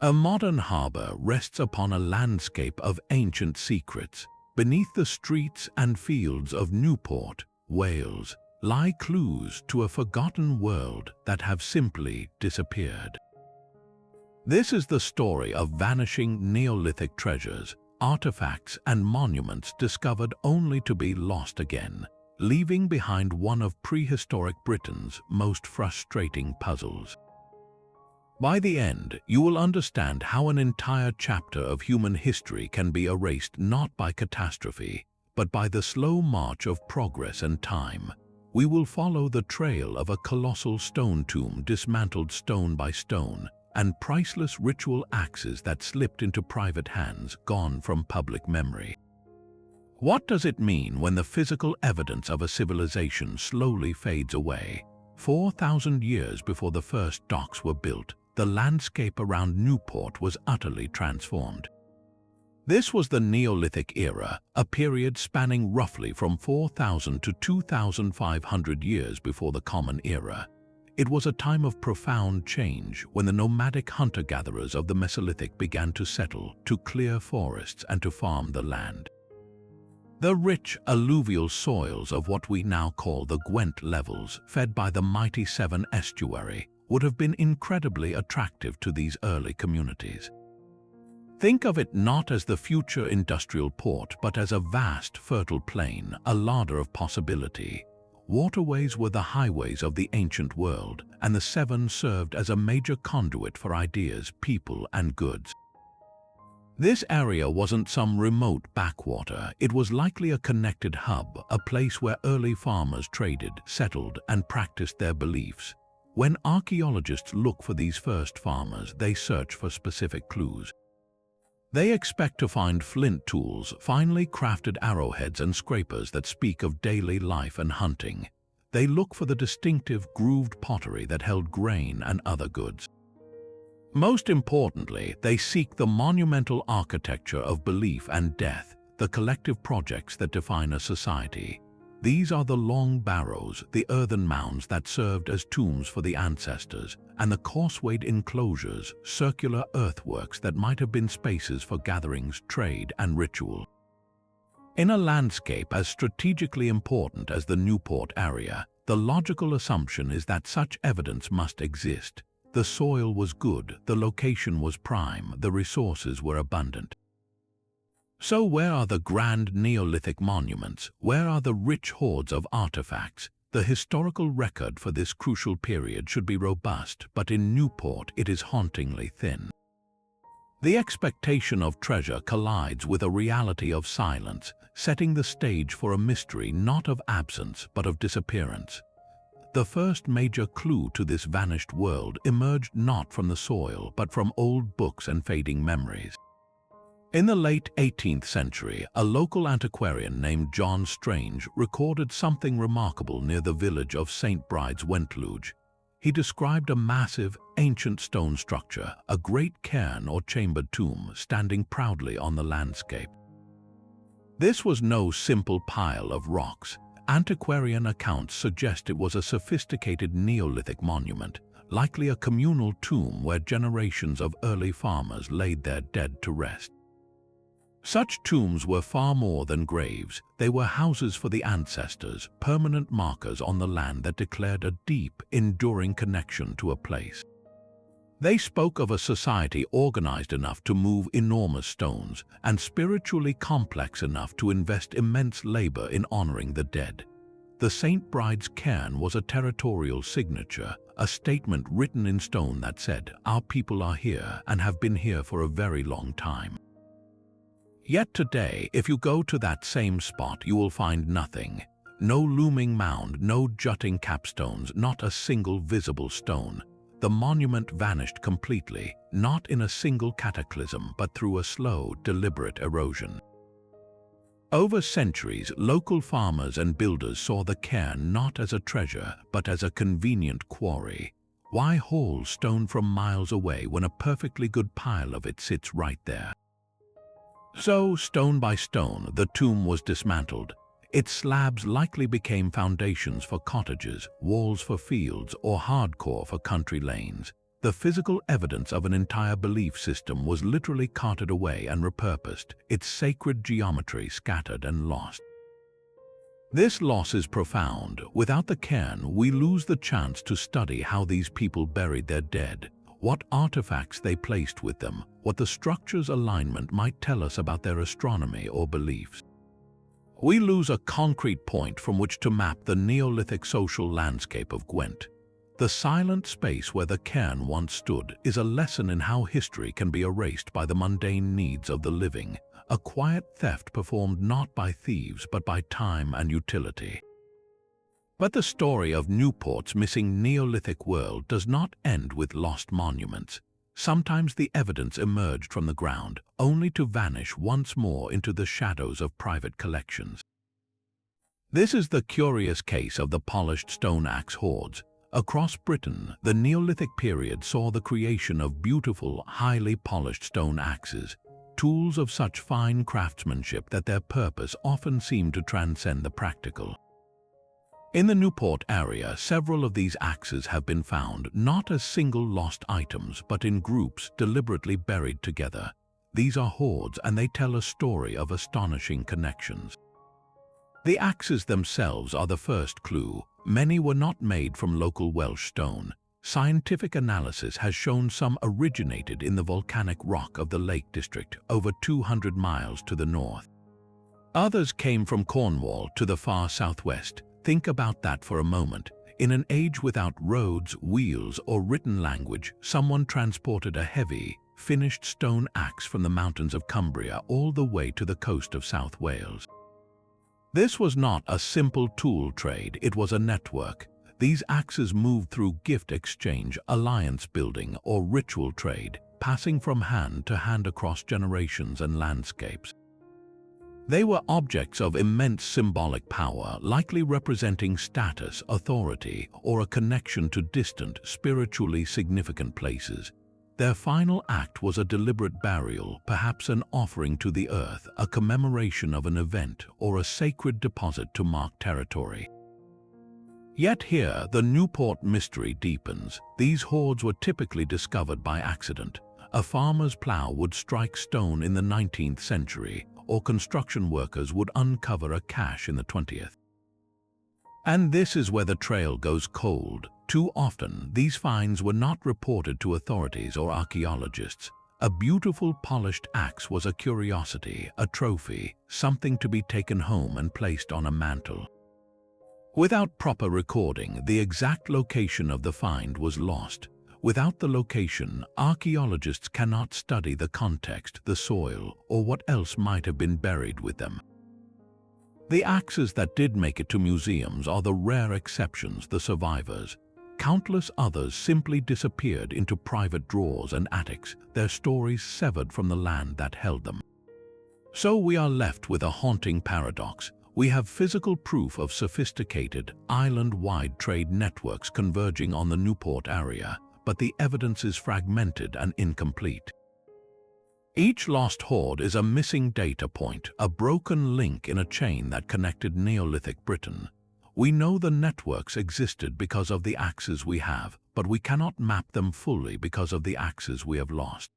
A modern harbor rests upon a landscape of ancient secrets. Beneath the streets and fields of Newport, Wales, lie clues to a forgotten world that have simply disappeared. This is the story of vanishing Neolithic treasures, artifacts and monuments discovered only to be lost again, leaving behind one of prehistoric Britain's most frustrating puzzles. By the end, you will understand how an entire chapter of human history can be erased not by catastrophe, but by the slow march of progress and time. We will follow the trail of a colossal stone tomb dismantled stone by stone, and priceless ritual axes that slipped into private hands, gone from public memory. What does it mean when the physical evidence of a civilization slowly fades away? 4,000 years before the first docks were built, the landscape around Newport was utterly transformed. This was the Neolithic era, a period spanning roughly from 4,000 to 2,500 years before the Common Era. It was a time of profound change when the nomadic hunter-gatherers of the Mesolithic began to settle, to clear forests and to farm the land. The rich alluvial soils of what we now call the Gwent Levels, fed by the mighty Severn estuary, would have been incredibly attractive to these early communities. Think of it not as the future industrial port, but as a vast, fertile plain, a larder of possibility. Waterways were the highways of the ancient world, and the Severn served as a major conduit for ideas, people, and goods. This area wasn't some remote backwater. It was likely a connected hub, a place where early farmers traded, settled, and practiced their beliefs. When archaeologists look for these first farmers, they search for specific clues. They expect to find flint tools, finely crafted arrowheads and scrapers that speak of daily life and hunting. They look for the distinctive grooved pottery that held grain and other goods. Most importantly, they seek the monumental architecture of belief and death, the collective projects that define a society. These are the long barrows, the earthen mounds that served as tombs for the ancestors, and the causewayed enclosures, circular earthworks that might have been spaces for gatherings, trade, and ritual. In a landscape as strategically important as the Newport area, the logical assumption is that such evidence must exist. The soil was good, the location was prime, the resources were abundant. So where are the grand Neolithic monuments? Where are the rich hoards of artifacts? The historical record for this crucial period should be robust, but in Newport it is hauntingly thin. The expectation of treasure collides with a reality of silence, setting the stage for a mystery not of absence but of disappearance. The first major clue to this vanished world emerged not from the soil but from old books and fading memories. In the late 18th century, a local antiquarian named John Strange recorded something remarkable near the village of St. Bride's, Wentluge. He described a massive, ancient stone structure, a great cairn or chambered tomb, standing proudly on the landscape. This was no simple pile of rocks. Antiquarian accounts suggest it was a sophisticated Neolithic monument, likely a communal tomb where generations of early farmers laid their dead to rest. Such tombs were far more than graves. They were houses for the ancestors, permanent markers on the land that declared a deep, enduring connection to a place. They spoke of a society organized enough to move enormous stones and spiritually complex enough to invest immense labor in honoring the dead. The St. Bride's cairn was a territorial signature, a statement written in stone that said, "Our people are here and have been here for a very long time." Yet today, if you go to that same spot, you will find nothing. No looming mound, no jutting capstones, not a single visible stone. The monument vanished completely, not in a single cataclysm, but through a slow, deliberate erosion. Over centuries, local farmers and builders saw the cairn not as a treasure, but as a convenient quarry. Why haul stone from miles away when a perfectly good pile of it sits right there? So, stone by stone, the tomb was dismantled. Its slabs likely became foundations for cottages, walls for fields, or hardcore for country lanes. The physical evidence of an entire belief system was literally carted away and repurposed, its sacred geometry scattered and lost. This loss is profound. Without the cairn, we lose the chance to study how these people buried their dead, what artifacts they placed with them, what the structure's alignment might tell us about their astronomy or beliefs. We lose a concrete point from which to map the Neolithic social landscape of Gwent. The silent space where the cairn once stood is a lesson in how history can be erased by the mundane needs of the living, a quiet theft performed not by thieves but by time and utility. But the story of Newport's missing Neolithic world does not end with lost monuments. Sometimes the evidence emerged from the ground, only to vanish once more into the shadows of private collections. This is the curious case of the polished stone axe hoards. Across Britain, the Neolithic period saw the creation of beautiful, highly polished stone axes, tools of such fine craftsmanship that their purpose often seemed to transcend the practical. In the Newport area, several of these axes have been found, not as single lost items, but in groups deliberately buried together. These are hoards, and they tell a story of astonishing connections. The axes themselves are the first clue. Many were not made from local Welsh stone. Scientific analysis has shown some originated in the volcanic rock of the Lake District, over 200 miles to the north. Others came from Cornwall to the far southwest. Think about that for a moment. In an age without roads, wheels, or written language, someone transported a heavy, finished stone axe from the mountains of Cumbria all the way to the coast of South Wales. This was not a simple tool trade, it was a network. These axes moved through gift exchange, alliance building, or ritual trade, passing from hand to hand across generations and landscapes. They were objects of immense symbolic power, likely representing status, authority, or a connection to distant, spiritually significant places. Their final act was a deliberate burial, perhaps an offering to the earth, a commemoration of an event, or a sacred deposit to mark territory. Yet here, the Newport mystery deepens. These hoards were typically discovered by accident. A farmer's plow would strike stone in the 19th century, or construction workers would uncover a cache in the 20th. And this is where the trail goes cold. Too often, these finds were not reported to authorities or archaeologists. A beautiful polished axe was a curiosity, a trophy, something to be taken home and placed on a mantle. Without proper recording, the exact location of the find was lost. Without the location, archaeologists cannot study the context, the soil, or what else might have been buried with them. The axes that did make it to museums are the rare exceptions, the survivors. Countless others simply disappeared into private drawers and attics, their stories severed from the land that held them. So we are left with a haunting paradox. We have physical proof of sophisticated, island-wide trade networks converging on the Newport area, but the evidence is fragmented and incomplete. Each lost hoard is a missing data point, a broken link in a chain that connected Neolithic Britain. We know the networks existed because of the axes we have, but we cannot map them fully because of the axes we have lost.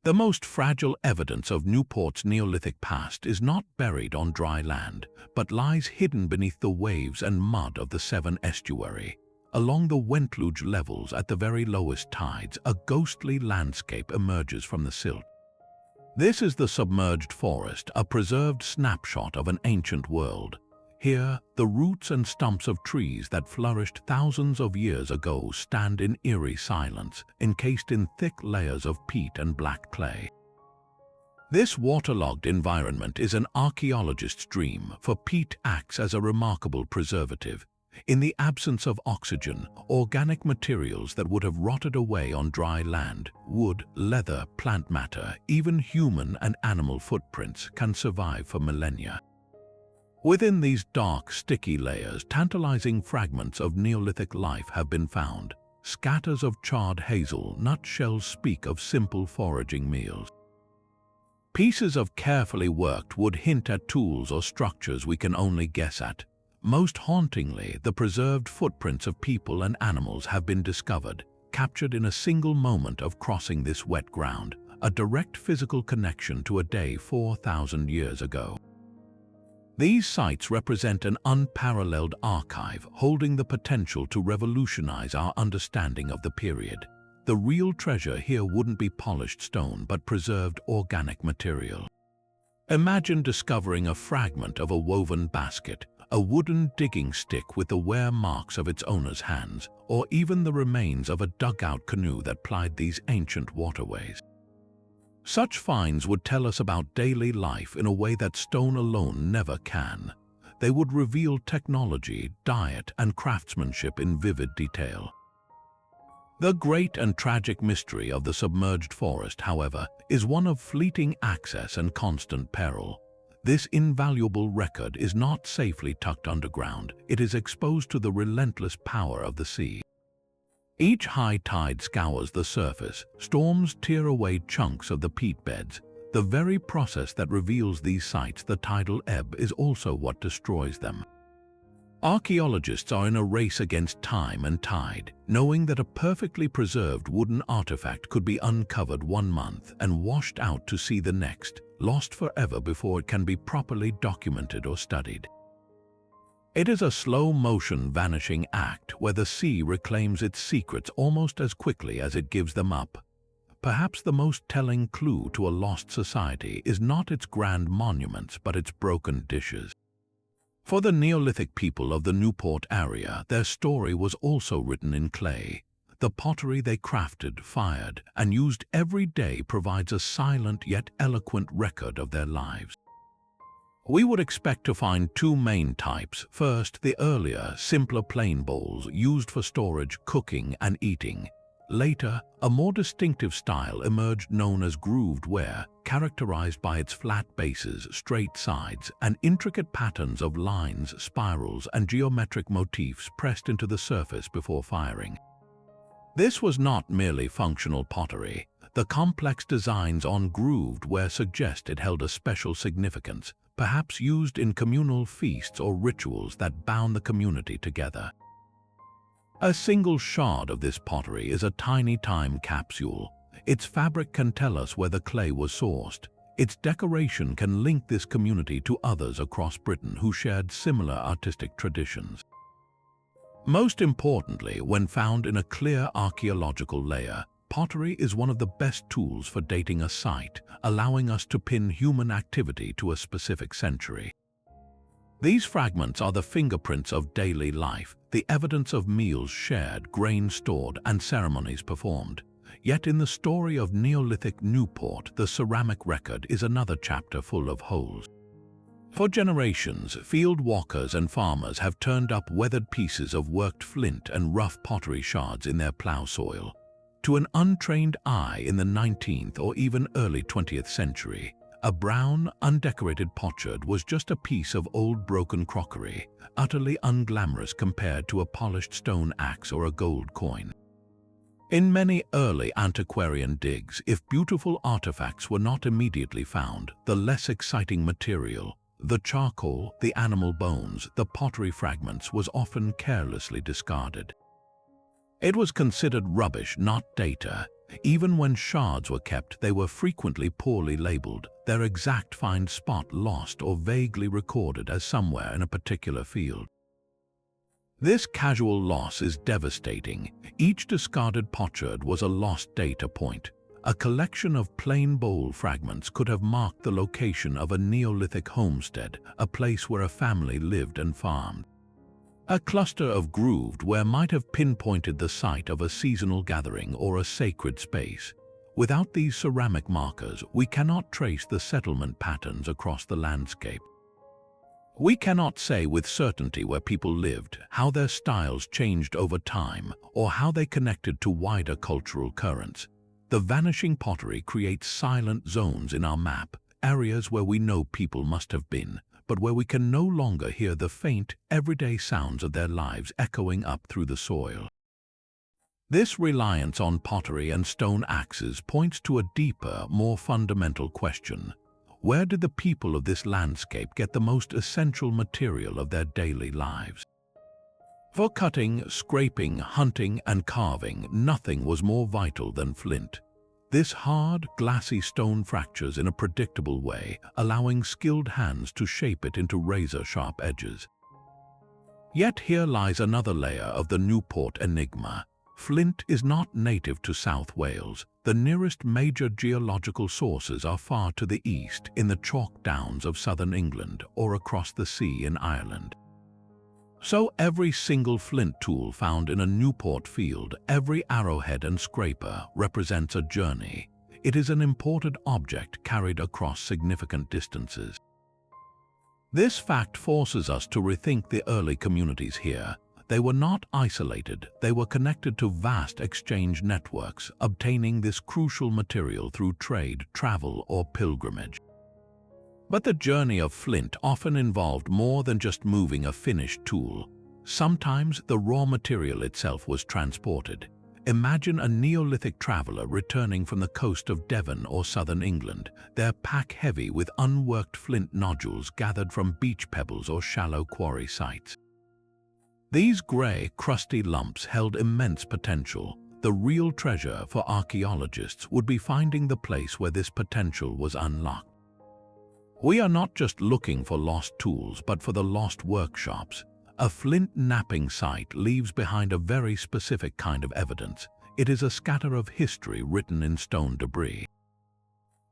The most fragile evidence of Newport's Neolithic past is not buried on dry land, but lies hidden beneath the waves and mud of the Severn estuary. Along the Gwent Levels at the very lowest tides, a ghostly landscape emerges from the silt. This is the submerged forest, a preserved snapshot of an ancient world. Here, the roots and stumps of trees that flourished thousands of years ago stand in eerie silence, encased in thick layers of peat and black clay. This waterlogged environment is an archaeologist's dream, for peat acts as a remarkable preservative. In the absence of oxygen, organic materials that would have rotted away on dry land, wood, leather, plant matter, even human and animal footprints can survive for millennia. Within these dark, sticky layers, tantalizing fragments of Neolithic life have been found. Scatters of charred hazel nutshells speak of simple foraging meals. Pieces of carefully worked wood hint at tools or structures we can only guess at. Most hauntingly, the preserved footprints of people and animals have been discovered. captured in a single moment of crossing this wet ground, a direct physical connection to a day 4,000 years ago. These sites represent an unparalleled archive holding the potential to revolutionize our understanding of the period. The real treasure here wouldn't be polished stone but preserved organic material. Imagine discovering a fragment of a woven basket, a wooden digging stick with the wear marks of its owner's hands, or even the remains of a dug-out canoe that plied these ancient waterways. Such finds would tell us about daily life in a way that stone alone never can. They would reveal technology, diet, and craftsmanship in vivid detail. The great and tragic mystery of the submerged forest, however, is one of fleeting access and constant peril. This invaluable record is not safely tucked underground. It is exposed to the relentless power of the sea. Each high tide scours the surface, storms tear away chunks of the peat beds. The very process that reveals these sites, the tidal ebb, is also what destroys them. Archaeologists are in a race against time and tide, knowing that a perfectly preserved wooden artifact could be uncovered one month and washed out to sea the next, lost forever before it can be properly documented or studied. It is a slow-motion vanishing act where the sea reclaims its secrets almost as quickly as it gives them up. Perhaps the most telling clue to a lost society is not its grand monuments but its broken dishes. For the Neolithic people of the Newport area, their story was also written in clay. The pottery they crafted, fired, and used every day provides a silent yet eloquent record of their lives. We would expect to find two main types. First, the earlier, simpler plain bowls used for storage, cooking, and eating. Later, a more distinctive style emerged known as grooved ware, characterized by its flat bases, straight sides, and intricate patterns of lines, spirals, and geometric motifs pressed into the surface before firing. This was not merely functional pottery. The complex designs on grooved ware suggest it held a special significance, perhaps used in communal feasts or rituals that bound the community together. A single shard of this pottery is a tiny time capsule. Its fabric can tell us where the clay was sourced. Its decoration can link this community to others across Britain who shared similar artistic traditions. Most importantly, when found in a clear archaeological layer, pottery is one of the best tools for dating a site, allowing us to pin human activity to a specific century. These fragments are the fingerprints of daily life, the evidence of meals shared, grain stored, and ceremonies performed. Yet in the story of Neolithic Newport, the ceramic record is another chapter full of holes. For generations, field walkers and farmers have turned up weathered pieces of worked flint and rough pottery shards in their plow soil. To an untrained eye in the 19th or even early 20th century, a brown, undecorated potsherd was just a piece of old broken crockery, utterly unglamorous compared to a polished stone axe or a gold coin. In many early antiquarian digs, if beautiful artifacts were not immediately found, the less exciting material, the charcoal, the animal bones, the pottery fragments, was often carelessly discarded. It was considered rubbish, not data. Even when shards were kept, they were frequently poorly labeled, their exact find spot lost or vaguely recorded as somewhere in a particular field. This casual loss is devastating. Each discarded potsherd was a lost data point. A collection of plain bowl fragments could have marked the location of a Neolithic homestead, a place where a family lived and farmed. A cluster of grooved ware might have pinpointed the site of a seasonal gathering or a sacred space. Without these ceramic markers, we cannot trace the settlement patterns across the landscape. We cannot say with certainty where people lived, how their styles changed over time, or how they connected to wider cultural currents. The vanishing pottery creates silent zones in our map, areas where we know people must have been, but where we can no longer hear the faint, everyday sounds of their lives echoing up through the soil. This reliance on pottery and stone axes points to a deeper, more fundamental question. Where did the people of this landscape get the most essential material of their daily lives? For cutting, scraping, hunting, and carving, nothing was more vital than flint. This hard, glassy stone fractures in a predictable way, allowing skilled hands to shape it into razor-sharp edges. Yet here lies another layer of the Newport enigma. Flint is not native to South Wales. The nearest major geological sources are far to the east, in the chalk downs of southern England or across the sea in Ireland. So every single flint tool found in a Newport field, every arrowhead and scraper, represents a journey. It is an imported object carried across significant distances. This fact forces us to rethink the early communities here. They were not isolated, they were connected to vast exchange networks, obtaining this crucial material through trade, travel, or pilgrimage. But the journey of flint often involved more than just moving a finished tool. Sometimes the raw material itself was transported. Imagine a Neolithic traveler returning from the coast of Devon or southern England, their pack heavy with unworked flint nodules gathered from beach pebbles or shallow quarry sites. These grey, crusty lumps held immense potential. The real treasure for archaeologists would be finding the place where this potential was unlocked. We are not just looking for lost tools, but for the lost workshops. A flint knapping site leaves behind a very specific kind of evidence. It is a scatter of history written in stone debris.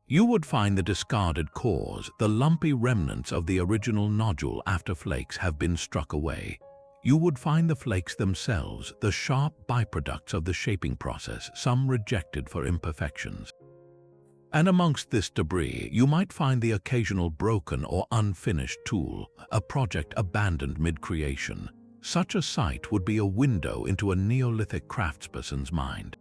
You would find the discarded cores, the lumpy remnants of the original nodule after flakes have been struck away. You would find the flakes themselves, the sharp byproducts of the shaping process, some rejected for imperfections. And amongst this debris, you might find the occasional broken or unfinished tool, a project abandoned mid-creation. Such a site would be a window into a Neolithic craftsperson's mind.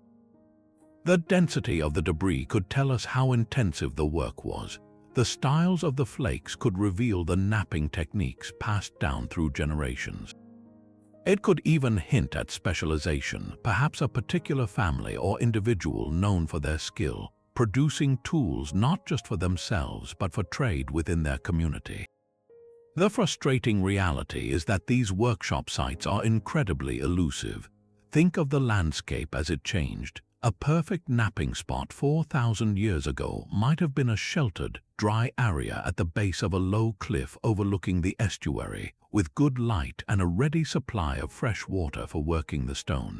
The density of the debris could tell us how intensive the work was. The styles of the flakes could reveal the knapping techniques passed down through generations. It could even hint at specialization, perhaps a particular family or individual known for their skill, producing tools not just for themselves but for trade within their community. The frustrating reality is that these workshop sites are incredibly elusive. Think of the landscape as it changed. A perfect knapping spot 4,000 years ago might have been a sheltered, dry area at the base of a low cliff overlooking the estuary, with good light and a ready supply of fresh water for working the stone.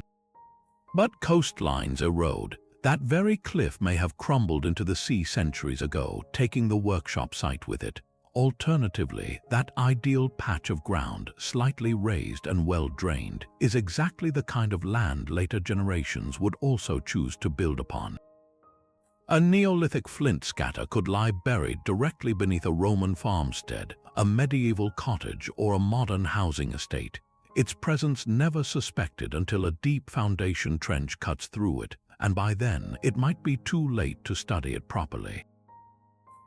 But coastlines erode. That very cliff may have crumbled into the sea centuries ago, taking the workshop site with it. Alternatively, that ideal patch of ground, slightly raised and well-drained, is exactly the kind of land later generations would also choose to build upon. A Neolithic flint scatter could lie buried directly beneath a Roman farmstead, a medieval cottage, or a modern housing estate. Its presence never suspected until a deep foundation trench cuts through it, and by then it might be too late to study it properly.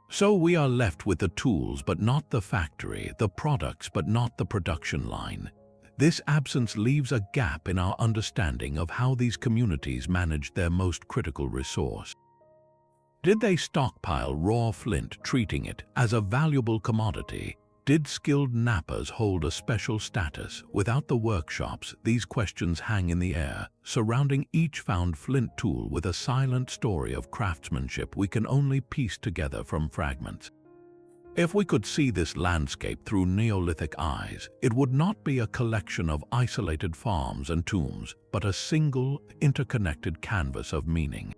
So we are left with the tools but not the factory, the products but not the production line. This absence leaves a gap in our understanding of how these communities managed their most critical resource. Did they stockpile raw flint, treating it as a valuable commodity? Did skilled knappers hold a special status? Without the workshops, these questions hang in the air, surrounding each found flint tool with a silent story of craftsmanship we can only piece together from fragments. If we could see this landscape through Neolithic eyes, it would not be a collection of isolated farms and tombs, but a single, interconnected canvas of meaning.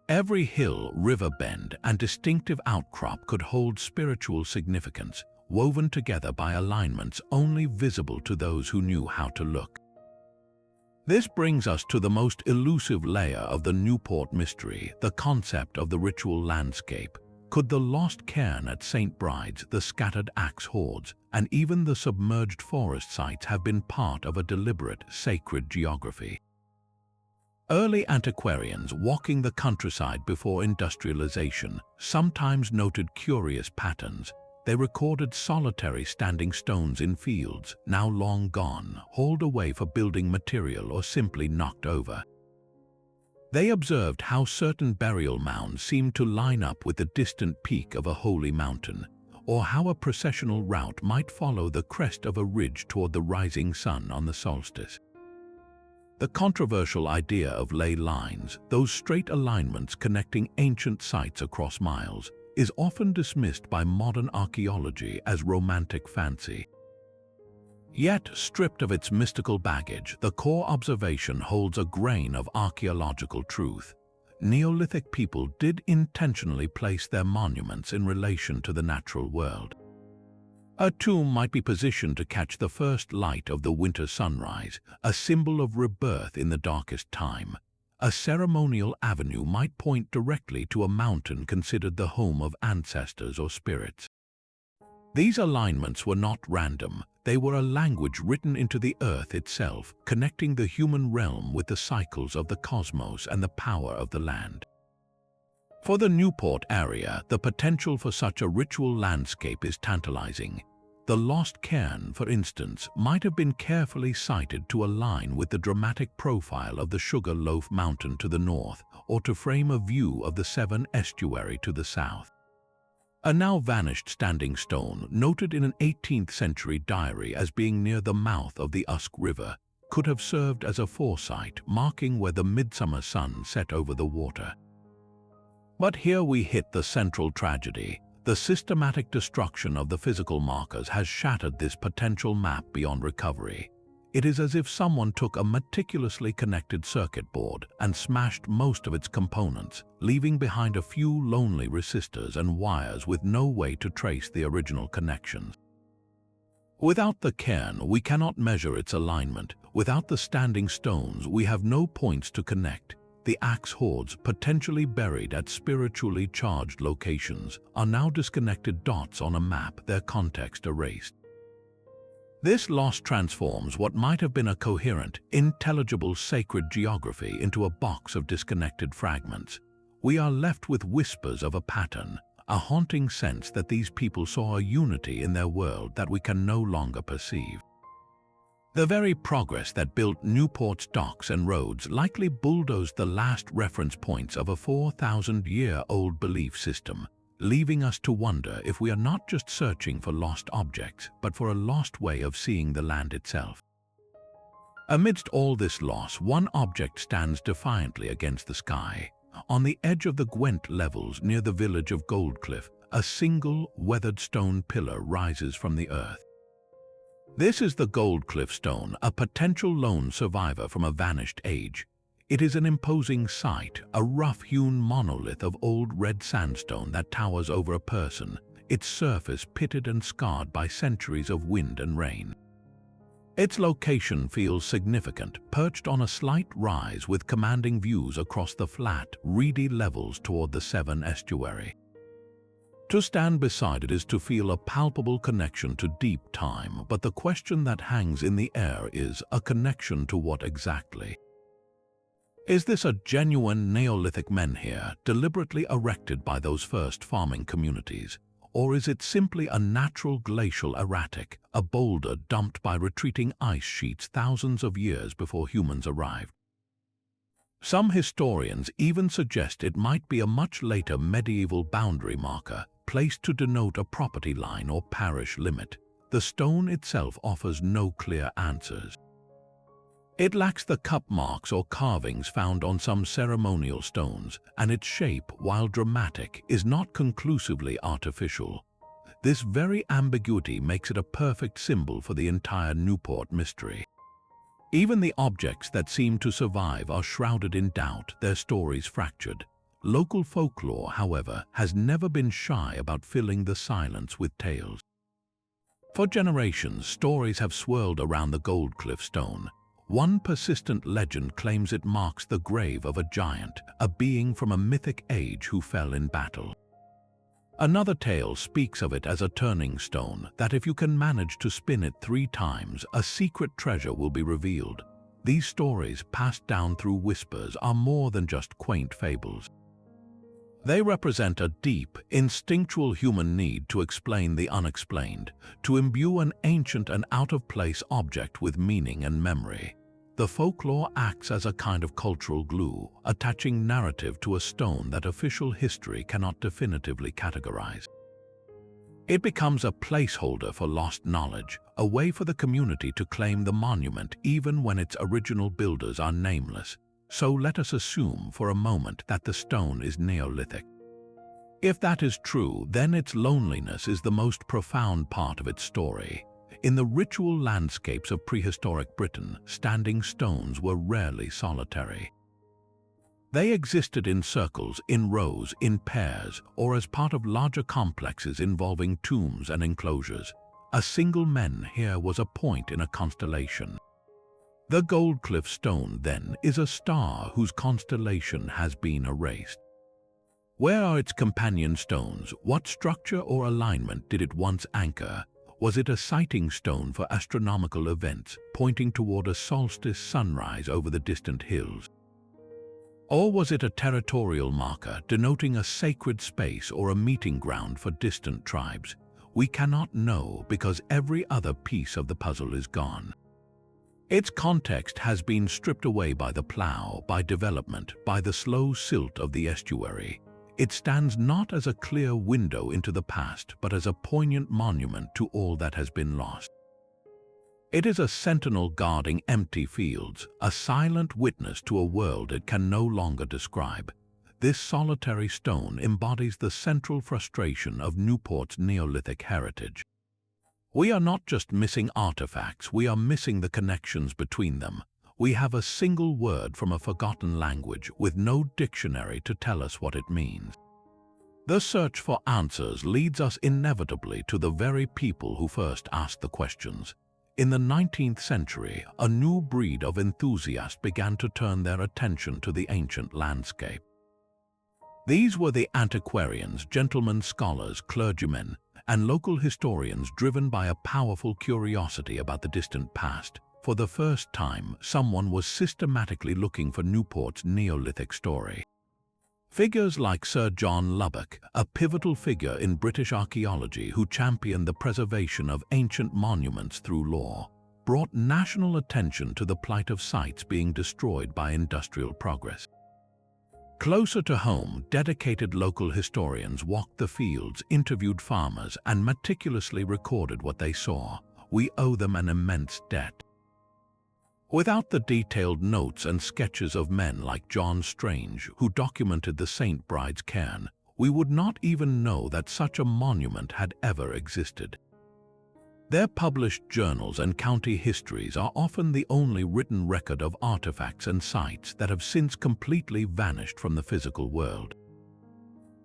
Every hill, river bend, and distinctive outcrop could hold spiritual significance, woven together by alignments only visible to those who knew how to look. This brings us to the most elusive layer of the Newport mystery, the concept of the ritual landscape. Could the lost cairn at St. Bride's, the scattered axe hoards, and even the submerged forest sites have been part of a deliberate, sacred geography? Early antiquarians walking the countryside before industrialization sometimes noted curious patterns. They recorded solitary standing stones in fields, now long gone, hauled away for building material or simply knocked over. They observed how certain burial mounds seemed to line up with the distant peak of a holy mountain, or how a processional route might follow the crest of a ridge toward the rising sun on the solstice. The controversial idea of ley lines, those straight alignments connecting ancient sites across miles, is often dismissed by modern archaeology as romantic fancy. Yet, stripped of its mystical baggage, the core observation holds a grain of archaeological truth. Neolithic people did intentionally place their monuments in relation to the natural world. A tomb might be positioned to catch the first light of the winter sunrise, a symbol of rebirth in the darkest time. A ceremonial avenue might point directly to a mountain considered the home of ancestors or spirits. These alignments were not random. They were a language written into the earth itself, connecting the human realm with the cycles of the cosmos and the power of the land. For the Newport area, the potential for such a ritual landscape is tantalizing. The lost cairn, for instance, might have been carefully sited to align with the dramatic profile of the Sugar Loaf Mountain to the north, or to frame a view of the Severn estuary to the south. A now vanished standing stone, noted in an 18th century diary as being near the mouth of the Usk River, could have served as a foresight, marking where the midsummer sun set over the water. But here we hit the central tragedy. The systematic destruction of the physical markers has shattered this potential map beyond recovery. It is as if someone took a meticulously connected circuit board and smashed most of its components, leaving behind a few lonely resistors and wires with no way to trace the original connections. Without the cairn, we cannot measure its alignment. Without the standing stones, we have no points to connect. The axe hoards, potentially buried at spiritually charged locations, are now disconnected dots on a map, their context erased. This loss transforms what might have been a coherent, intelligible sacred geography into a box of disconnected fragments. We are left with whispers of a pattern, a haunting sense that these people saw a unity in their world that we can no longer perceive. The very progress that built Newport's docks and roads likely bulldozed the last reference points of a 4,000-year-old belief system, leaving us to wonder if we are not just searching for lost objects, but for a lost way of seeing the land itself. Amidst all this loss, one object stands defiantly against the sky. On the edge of the Gwent Levels near the village of Goldcliff, a single, weathered stone pillar rises from the earth. This is the Goldcliff Stone, a potential lone survivor from a vanished age. It is an imposing sight, a rough-hewn monolith of old red sandstone that towers over a person, its surface pitted and scarred by centuries of wind and rain. Its location feels significant, perched on a slight rise with commanding views across the flat, reedy levels toward the Severn estuary. To stand beside it is to feel a palpable connection to deep time, but the question that hangs in the air is, a connection to what exactly? Is this a genuine Neolithic menhir, deliberately erected by those first farming communities? Or is it simply a natural glacial erratic, a boulder dumped by retreating ice sheets thousands of years before humans arrived? Some historians even suggest it might be a much later medieval boundary marker, placed to denote a property line or parish limit. The stone itself offers no clear answers. It lacks the cup marks or carvings found on some ceremonial stones, and its shape, while dramatic, is not conclusively artificial. This very ambiguity makes it a perfect symbol for the entire Newport mystery. Even the objects that seem to survive are shrouded in doubt, their stories fractured. Local folklore, however, has never been shy about filling the silence with tales. For generations, stories have swirled around the Goldcliff Stone. One persistent legend claims it marks the grave of a giant, a being from a mythic age who fell in battle. Another tale speaks of it as a turning stone, that if you can manage to spin it 3 times, a secret treasure will be revealed. These stories, passed down through whispers, are more than just quaint fables. They represent a deep, instinctual human need to explain the unexplained, to imbue an ancient and out-of-place object with meaning and memory. The folklore acts as a kind of cultural glue, attaching narrative to a stone that official history cannot definitively categorize. It becomes a placeholder for lost knowledge, a way for the community to claim the monument even when its original builders are nameless. So let us assume for a moment that the stone is Neolithic. If that is true, then its loneliness is the most profound part of its story. In the ritual landscapes of prehistoric Britain, standing stones were rarely solitary. They existed in circles, in rows, in pairs, or as part of larger complexes involving tombs and enclosures. A single men here was a point in a constellation. The Goldcliff stone, then, is a star whose constellation has been erased. Where are its companion stones? What structure or alignment did it once anchor? Was it a sighting stone for astronomical events, pointing toward a solstice sunrise over the distant hills? Or was it a territorial marker, denoting a sacred space or a meeting ground for distant tribes? We cannot know because every other piece of the puzzle is gone. Its context has been stripped away by the plow, by development, by the slow silt of the estuary. It stands not as a clear window into the past, but as a poignant monument to all that has been lost. It is a sentinel guarding empty fields, a silent witness to a world it can no longer describe. This solitary stone embodies the central frustration of Newport's Neolithic heritage. We are not just missing artifacts, we are missing the connections between them. We have a single word from a forgotten language with no dictionary to tell us what it means. The search for answers leads us inevitably to the very people who first asked the questions. In the 19th century, a new breed of enthusiasts began to turn their attention to the ancient landscape. These were the antiquarians, gentlemen scholars, clergymen, and local historians driven by a powerful curiosity about the distant past. For the first time, someone was systematically looking for Newport's Neolithic story. Figures like Sir John Lubbock, a pivotal figure in British archaeology who championed the preservation of ancient monuments through law, brought national attention to the plight of sites being destroyed by industrial progress. Closer to home, dedicated local historians walked the fields, interviewed farmers, and meticulously recorded what they saw. We owe them an immense debt. Without the detailed notes and sketches of men like John Strange, who documented the St. Bride's cairn, we would not even know that such a monument had ever existed. Their published journals and county histories are often the only written record of artifacts and sites that have since completely vanished from the physical world.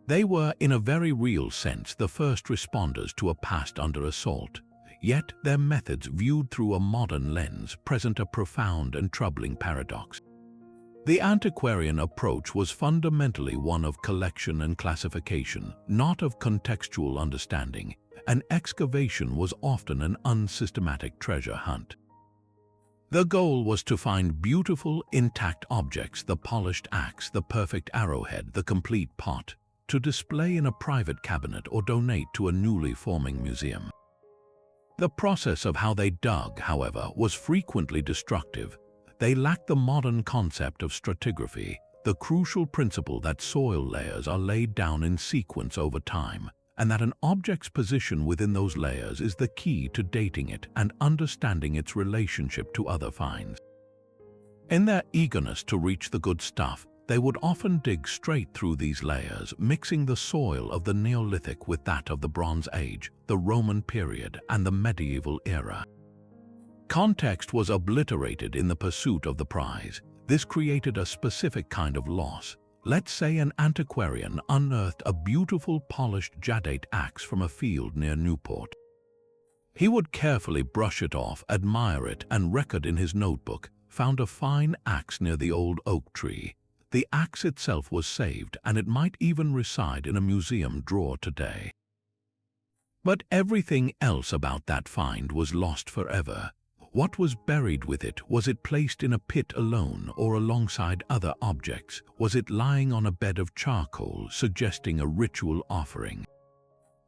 They were, in a very real sense, the first responders to a past under assault. Yet their methods, viewed through a modern lens, present a profound and troubling paradox. The Antiquarian approach was fundamentally one of collection and classification, not of contextual understanding. An excavation was often an unsystematic treasure hunt. The goal was to find beautiful, intact objects, the polished axe, the perfect arrowhead, the complete pot, to display in a private cabinet or donate to a newly forming museum. The process of how they dug, however, was frequently destructive. They lacked the modern concept of stratigraphy, the crucial principle that soil layers are laid down in sequence over time, and that an object's position within those layers is the key to dating it and understanding its relationship to other finds. In their eagerness to reach the good stuff, they would often dig straight through these layers, mixing the soil of the Neolithic with that of the Bronze Age, the Roman period, and the medieval era. Context was obliterated in the pursuit of the prize. This created a specific kind of loss. Let's say an antiquarian unearthed a beautiful polished jadeite axe from a field near Newport. He would carefully brush it off, admire it, and record in his notebook, found a fine axe near the old oak tree. The axe itself was saved, and it might even reside in a museum drawer today. But everything else about that find was lost forever. What was buried with it? Was it placed in a pit alone or alongside other objects? Was it lying on a bed of charcoal, suggesting a ritual offering?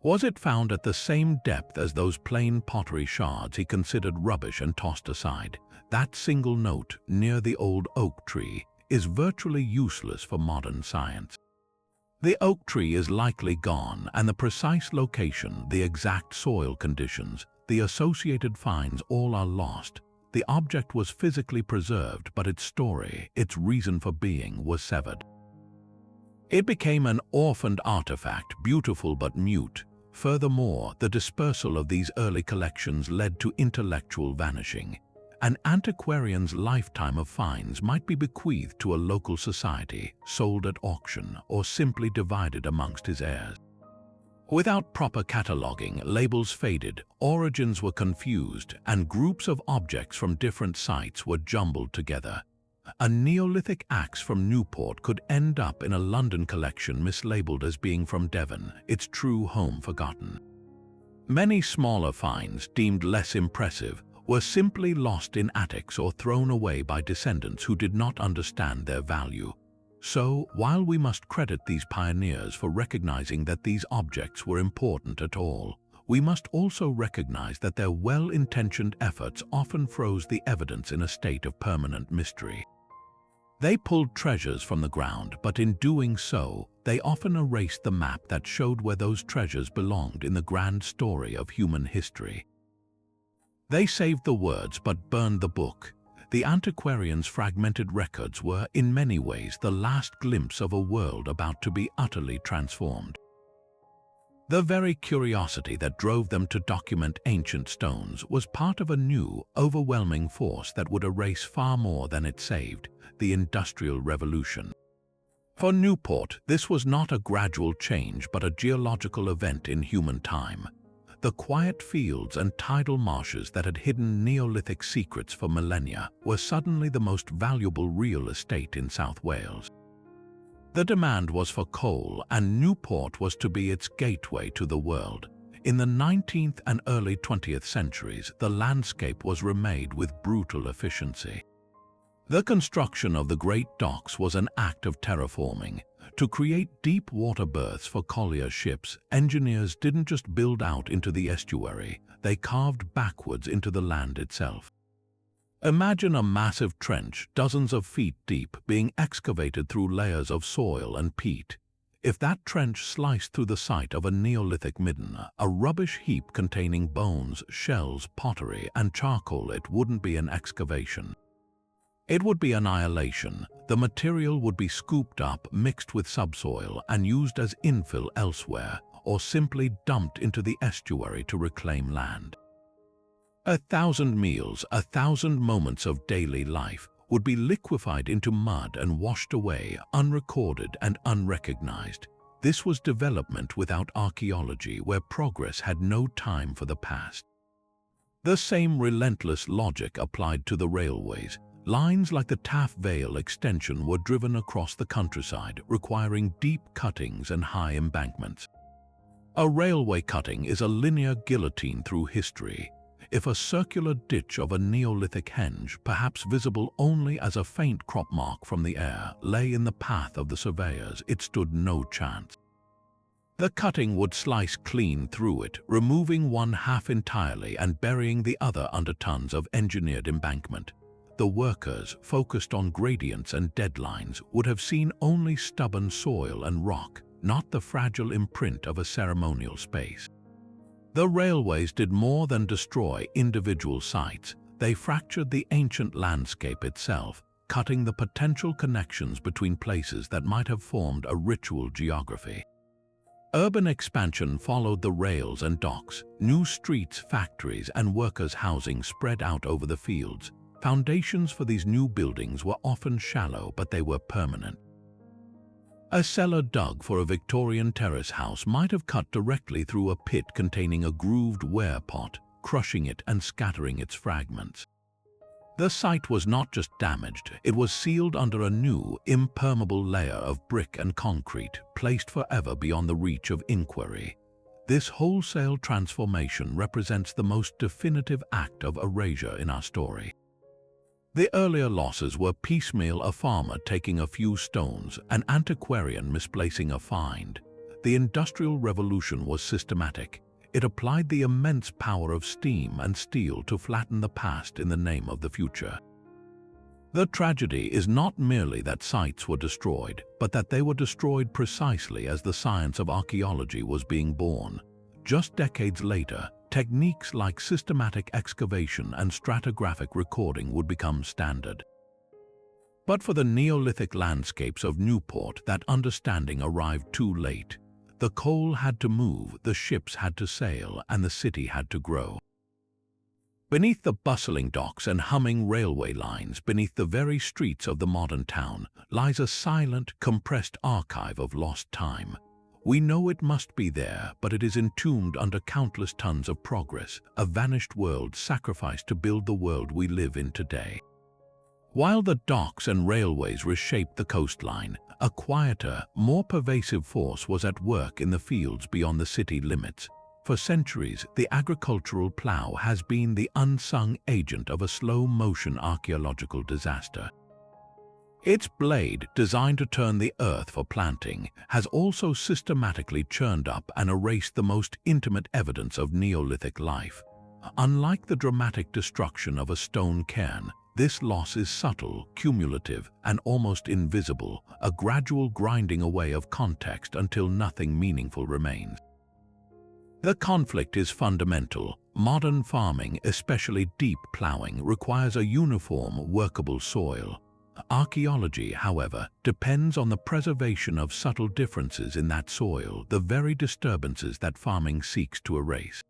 Was it found at the same depth as those plain pottery shards he considered rubbish and tossed aside? That single note, near the old oak tree, is virtually useless for modern science. The oak tree is likely gone, and the precise location, the exact soil conditions, the associated finds all are lost. The object was physically preserved, but its story, its reason for being, was severed. It became an orphaned artifact, beautiful but mute. Furthermore, the dispersal of these early collections led to intellectual vanishing. An antiquarian's lifetime of finds might be bequeathed to a local society, sold at auction, or simply divided amongst his heirs. Without proper cataloging, labels faded, origins were confused, and groups of objects from different sites were jumbled together. A Neolithic axe from Newport could end up in a London collection mislabeled as being from Devon, its true home forgotten. Many smaller finds, deemed less impressive, were simply lost in attics or thrown away by descendants who did not understand their value. So, while we must credit these pioneers for recognizing that these objects were important at all, we must also recognize that their well-intentioned efforts often froze the evidence in a state of permanent mystery. They pulled treasures from the ground, but in doing so, they often erased the map that showed where those treasures belonged in the grand story of human history. They saved the words but burned the book. The antiquarians' fragmented records were, in many ways, the last glimpse of a world about to be utterly transformed. The very curiosity that drove them to document ancient stones was part of a new, overwhelming force that would erase far more than it saved: the Industrial Revolution. For Newport, this was not a gradual change but a geological event in human time. The quiet fields and tidal marshes that had hidden Neolithic secrets for millennia were suddenly the most valuable real estate in South Wales. The demand was for coal, and Newport was to be its gateway to the world. In the 19th and early 20th centuries, the landscape was remade with brutal efficiency. The construction of the great docks was an act of terraforming. To create deep water berths for collier ships, engineers didn't just build out into the estuary, they carved backwards into the land itself. Imagine a massive trench, dozens of feet deep, being excavated through layers of soil and peat. If that trench sliced through the site of a Neolithic midden, a rubbish heap containing bones, shells, pottery, and charcoal, it wouldn't be an excavation. It would be annihilation. The material would be scooped up, mixed with subsoil, and used as infill elsewhere, or simply dumped into the estuary to reclaim land. 1,000 meals, 1,000 moments of daily life would be liquefied into mud and washed away, unrecorded and unrecognized. This was development without archaeology, where progress had no time for the past. The same relentless logic applied to the railways. Lines like the Taff Vale extension were driven across the countryside, requiring deep cuttings and high embankments. A railway cutting is a linear guillotine through history. If a circular ditch of a Neolithic henge, perhaps visible only as a faint crop mark from the air, lay in the path of the surveyors, it stood no chance. The cutting would slice clean through it, removing one half entirely and burying the other under tons of engineered embankment. The workers, focused on gradients and deadlines, would have seen only stubborn soil and rock, not the fragile imprint of a ceremonial space. The railways did more than destroy individual sites. They fractured the ancient landscape itself, cutting the potential connections between places that might have formed a ritual geography. Urban expansion followed the rails and docks. New streets, factories, and workers' housing spread out over the fields. Foundations for these new buildings were often shallow, but they were permanent. A cellar dug for a Victorian terrace house might have cut directly through a pit containing a grooved ware pot, crushing it and scattering its fragments. The site was not just damaged, it was sealed under a new, impermeable layer of brick and concrete, placed forever beyond the reach of inquiry. This wholesale transformation represents the most definitive act of erasure in our story. The earlier losses were piecemeal: a farmer taking a few stones, an antiquarian misplacing a find. The Industrial Revolution was systematic. It applied the immense power of steam and steel to flatten the past in the name of the future. The tragedy is not merely that sites were destroyed, but that they were destroyed precisely as the science of archaeology was being born. Just decades later, techniques like systematic excavation and stratigraphic recording would become standard. But for the Neolithic landscapes of Newport, that understanding arrived too late. The coal had to move, the ships had to sail, and the city had to grow. Beneath the bustling docks and humming railway lines, beneath the very streets of the modern town, lies a silent, compressed archive of lost time. We know it must be there, but it is entombed under countless tons of progress, a vanished world sacrificed to build the world we live in today. While the docks and railways reshaped the coastline, a quieter, more pervasive force was at work in the fields beyond the city limits. For centuries, the agricultural plow has been the unsung agent of a slow-motion archaeological disaster. Its blade, designed to turn the earth for planting, has also systematically churned up and erased the most intimate evidence of Neolithic life. Unlike the dramatic destruction of a stone cairn, this loss is subtle, cumulative, and almost invisible, a gradual grinding away of context until nothing meaningful remains. The conflict is fundamental. Modern farming, especially deep plowing, requires a uniform, workable soil. Archaeology, however, depends on the preservation of subtle differences in that soil, the very disturbances that farming seeks to erase.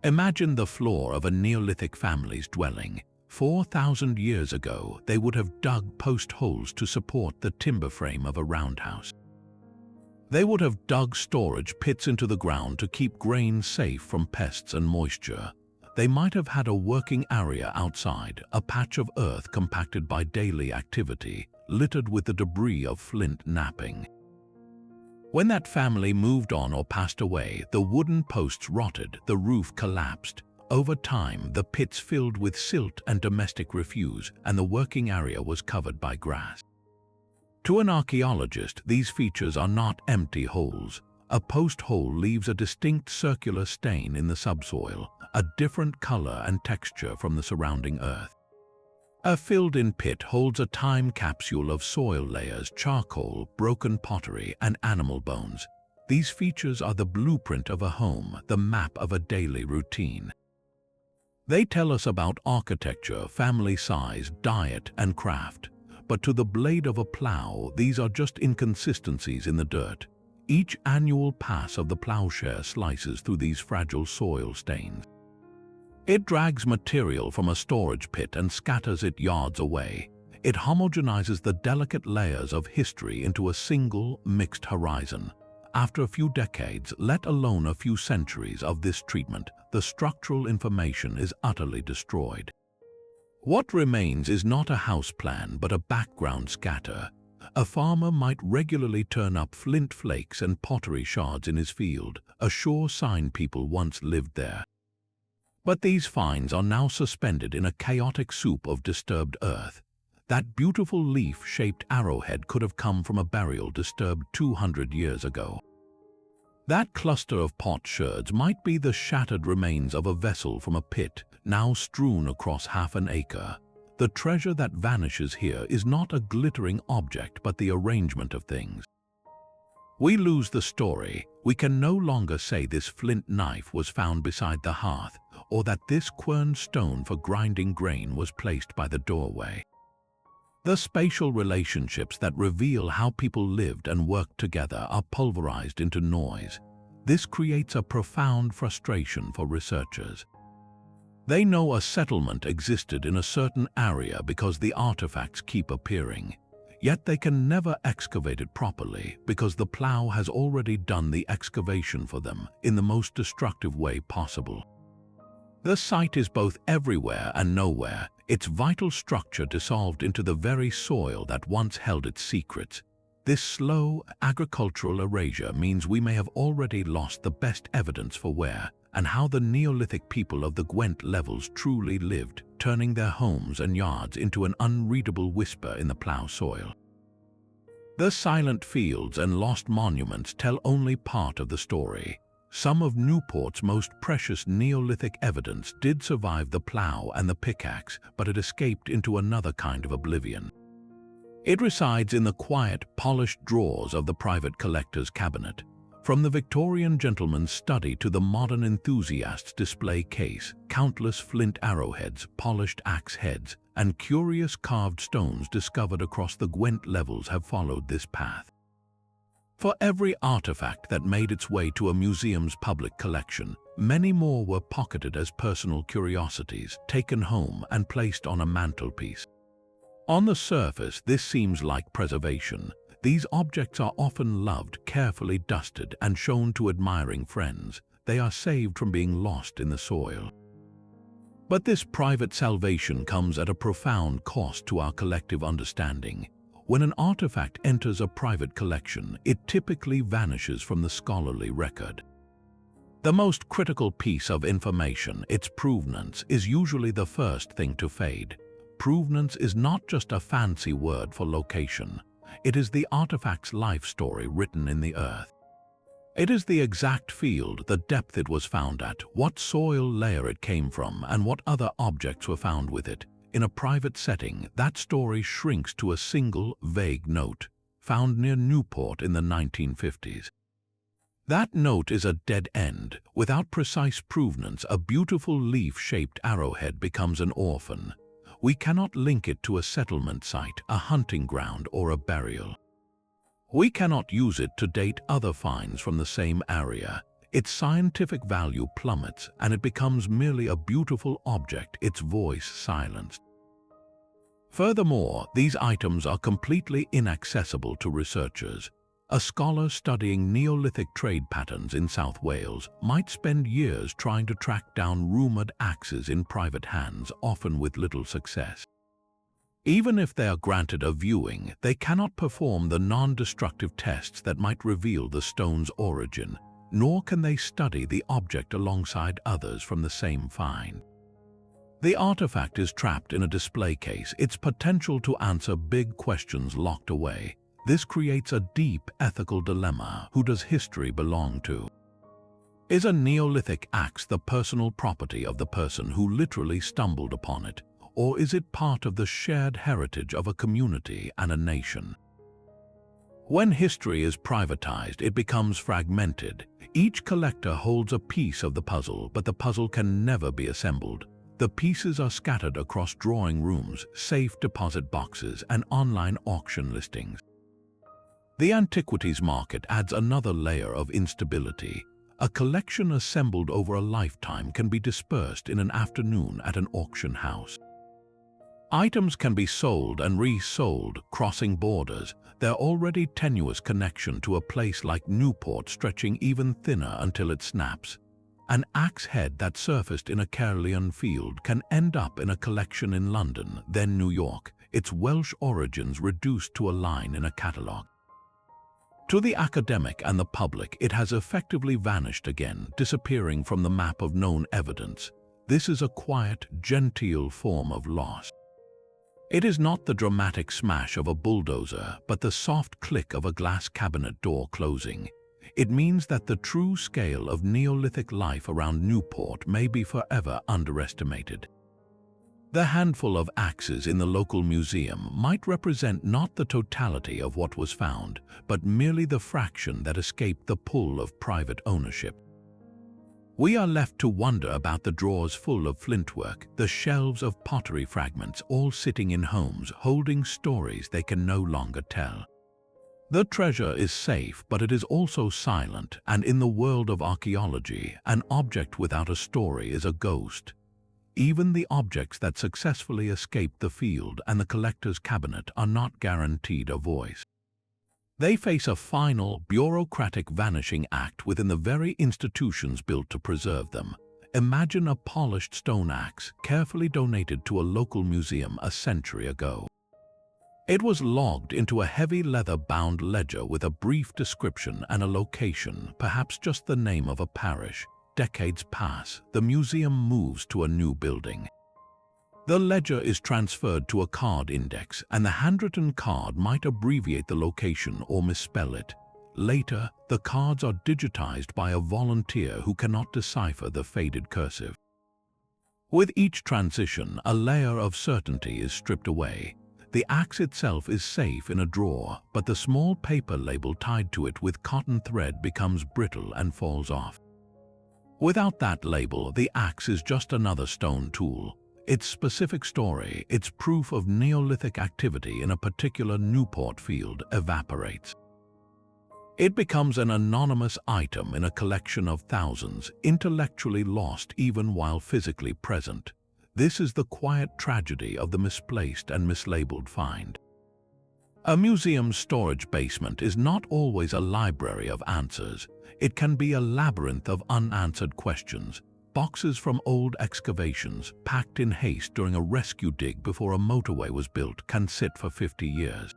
Imagine the floor of a Neolithic family's dwelling. 4,000 years ago, they would have dug post holes to support the timber frame of a roundhouse. They would have dug storage pits into the ground to keep grain safe from pests and moisture. They might have had a working area outside, a patch of earth compacted by daily activity, littered with the debris of flint knapping. When that family moved on or passed away, the wooden posts rotted, the roof collapsed. Over time, the pits filled with silt and domestic refuse, and the working area was covered by grass. To an archaeologist, these features are not empty holes. A post hole leaves a distinct circular stain in the subsoil, a different color and texture from the surrounding earth. A filled-in pit holds a time capsule of soil layers, charcoal, broken pottery, and animal bones. These features are the blueprint of a home, the map of a daily routine. They tell us about architecture, family size, diet, and craft. But to the blade of a plow, these are just inconsistencies in the dirt. Each annual pass of the plowshare slices through these fragile soil stains. It drags material from a storage pit and scatters it yards away. It homogenizes the delicate layers of history into a single, mixed horizon. After a few decades, let alone a few centuries of this treatment, the structural information is utterly destroyed. What remains is not a house plan, but a background scatter. A farmer might regularly turn up flint flakes and pottery shards in his field, a sure sign people once lived there. But these finds are now suspended in a chaotic soup of disturbed earth. That beautiful leaf-shaped arrowhead could have come from a burial disturbed 200 years ago. That cluster of pot sherds might be the shattered remains of a vessel from a pit, now strewn across half an acre. The treasure that vanishes here is not a glittering object, but the arrangement of things. We lose the story. We can no longer say this flint knife was found beside the hearth, or that this quern stone for grinding grain was placed by the doorway. The spatial relationships that reveal how people lived and worked together are pulverized into noise. This creates a profound frustration for researchers. They know a settlement existed in a certain area because the artifacts keep appearing, yet they can never excavate it properly because the plow has already done the excavation for them in the most destructive way possible. The site is both everywhere and nowhere, its vital structure dissolved into the very soil that once held its secrets. This slow, agricultural erasure means we may have already lost the best evidence for where and how the Neolithic people of the Gwent Levels truly lived, turning their homes and yards into an unreadable whisper in the plow soil. The silent fields and lost monuments tell only part of the story. some of Newport's most precious Neolithic evidence did survive the plow and the pickaxe, but it escaped into another kind of oblivion. It resides in the quiet, polished drawers of the private collector's cabinet. From the Victorian gentleman's study to the modern enthusiast's display case, countless flint arrowheads, polished axe heads, and curious carved stones discovered across the Gwent Levels have followed this path. For every artifact that made its way to a museum's public collection, many more were pocketed as personal curiosities, taken home and placed on a mantelpiece. On the surface, this seems like preservation. These objects are often loved, carefully dusted, and shown to admiring friends. They are saved from being lost in the soil. But this private salvation comes at a profound cost to our collective understanding. When an artifact enters a private collection, it typically vanishes from the scholarly record. The most critical piece of information, its provenance, is usually the first thing to fade. Provenance is not just a fancy word for location. It is the artifact's life story written in the earth. It is the exact field, the depth it was found at, what soil layer it came from, and what other objects were found with it. In a private setting, that story shrinks to a single, vague note, found near Newport in the 1950s. That note is a dead end. Without precise provenance, a beautiful leaf-shaped arrowhead becomes an orphan. We cannot link it to a settlement site, a hunting ground, or a burial. We cannot use it to date other finds from the same area. Its scientific value plummets, and it becomes merely a beautiful object, its voice silenced. Furthermore, these items are completely inaccessible to researchers. A scholar studying Neolithic trade patterns in South Wales might spend years trying to track down rumored axes in private hands, often with little success. Even if they are granted a viewing, they cannot perform the non-destructive tests that might reveal the stone's origin, nor can they study the object alongside others from the same find. The artifact is trapped in a display case, its potential to answer big questions locked away. This creates a deep ethical dilemma. Who does history belong to? Is a Neolithic axe the personal property of the person who literally stumbled upon it, or is it part of the shared heritage of a community and a nation? When history is privatized, it becomes fragmented. Each collector holds a piece of the puzzle, but the puzzle can never be assembled. The pieces are scattered across drawing rooms, safe deposit boxes, and online auction listings. The antiquities market adds another layer of instability. A collection assembled over a lifetime can be dispersed in an afternoon at an auction house. Items can be sold and resold, crossing borders, their already tenuous connection to a place like Newport stretching even thinner until it snaps. An axe head that surfaced in a Cairns field can end up in a collection in London, then New York, its Welsh origins reduced to a line in a catalogue. To the academic and the public, it has effectively vanished again, disappearing from the map of known evidence. This is a quiet, genteel form of loss. It is not the dramatic smash of a bulldozer, but the soft click of a glass cabinet door closing. It means that the true scale of Neolithic life around Newport may be forever underestimated. The handful of axes in the local museum might represent not the totality of what was found, but merely the fraction that escaped the pull of private ownership. We are left to wonder about the drawers full of flintwork, the shelves of pottery fragments, all sitting in homes holding stories they can no longer tell. The treasure is safe, but it is also silent, and in the world of archaeology, an object without a story is a ghost. Even the objects that successfully escape the field and the collector's cabinet are not guaranteed a voice. They face a final, bureaucratic vanishing act within the very institutions built to preserve them. Imagine a polished stone axe carefully donated to a local museum a century ago. It was logged into a heavy leather-bound ledger with a brief description and a location, perhaps just the name of a parish. Decades pass, the museum moves to a new building. The ledger is transferred to a card index, and the handwritten card might abbreviate the location or misspell it. Later, the cards are digitized by a volunteer who cannot decipher the faded cursive. With each transition, a layer of certainty is stripped away. The axe itself is safe in a drawer, but the small paper label tied to it with cotton thread becomes brittle and falls off. Without that label, the axe is just another stone tool. Its specific story, its proof of Neolithic activity in a particular Newport field, evaporates. It becomes an anonymous item in a collection of thousands, intellectually lost even while physically present. This is the quiet tragedy of the misplaced and mislabeled find. A museum's storage basement is not always a library of answers. It can be a labyrinth of unanswered questions. Boxes from old excavations, packed in haste during a rescue dig before a motorway was built, can sit for 50 years.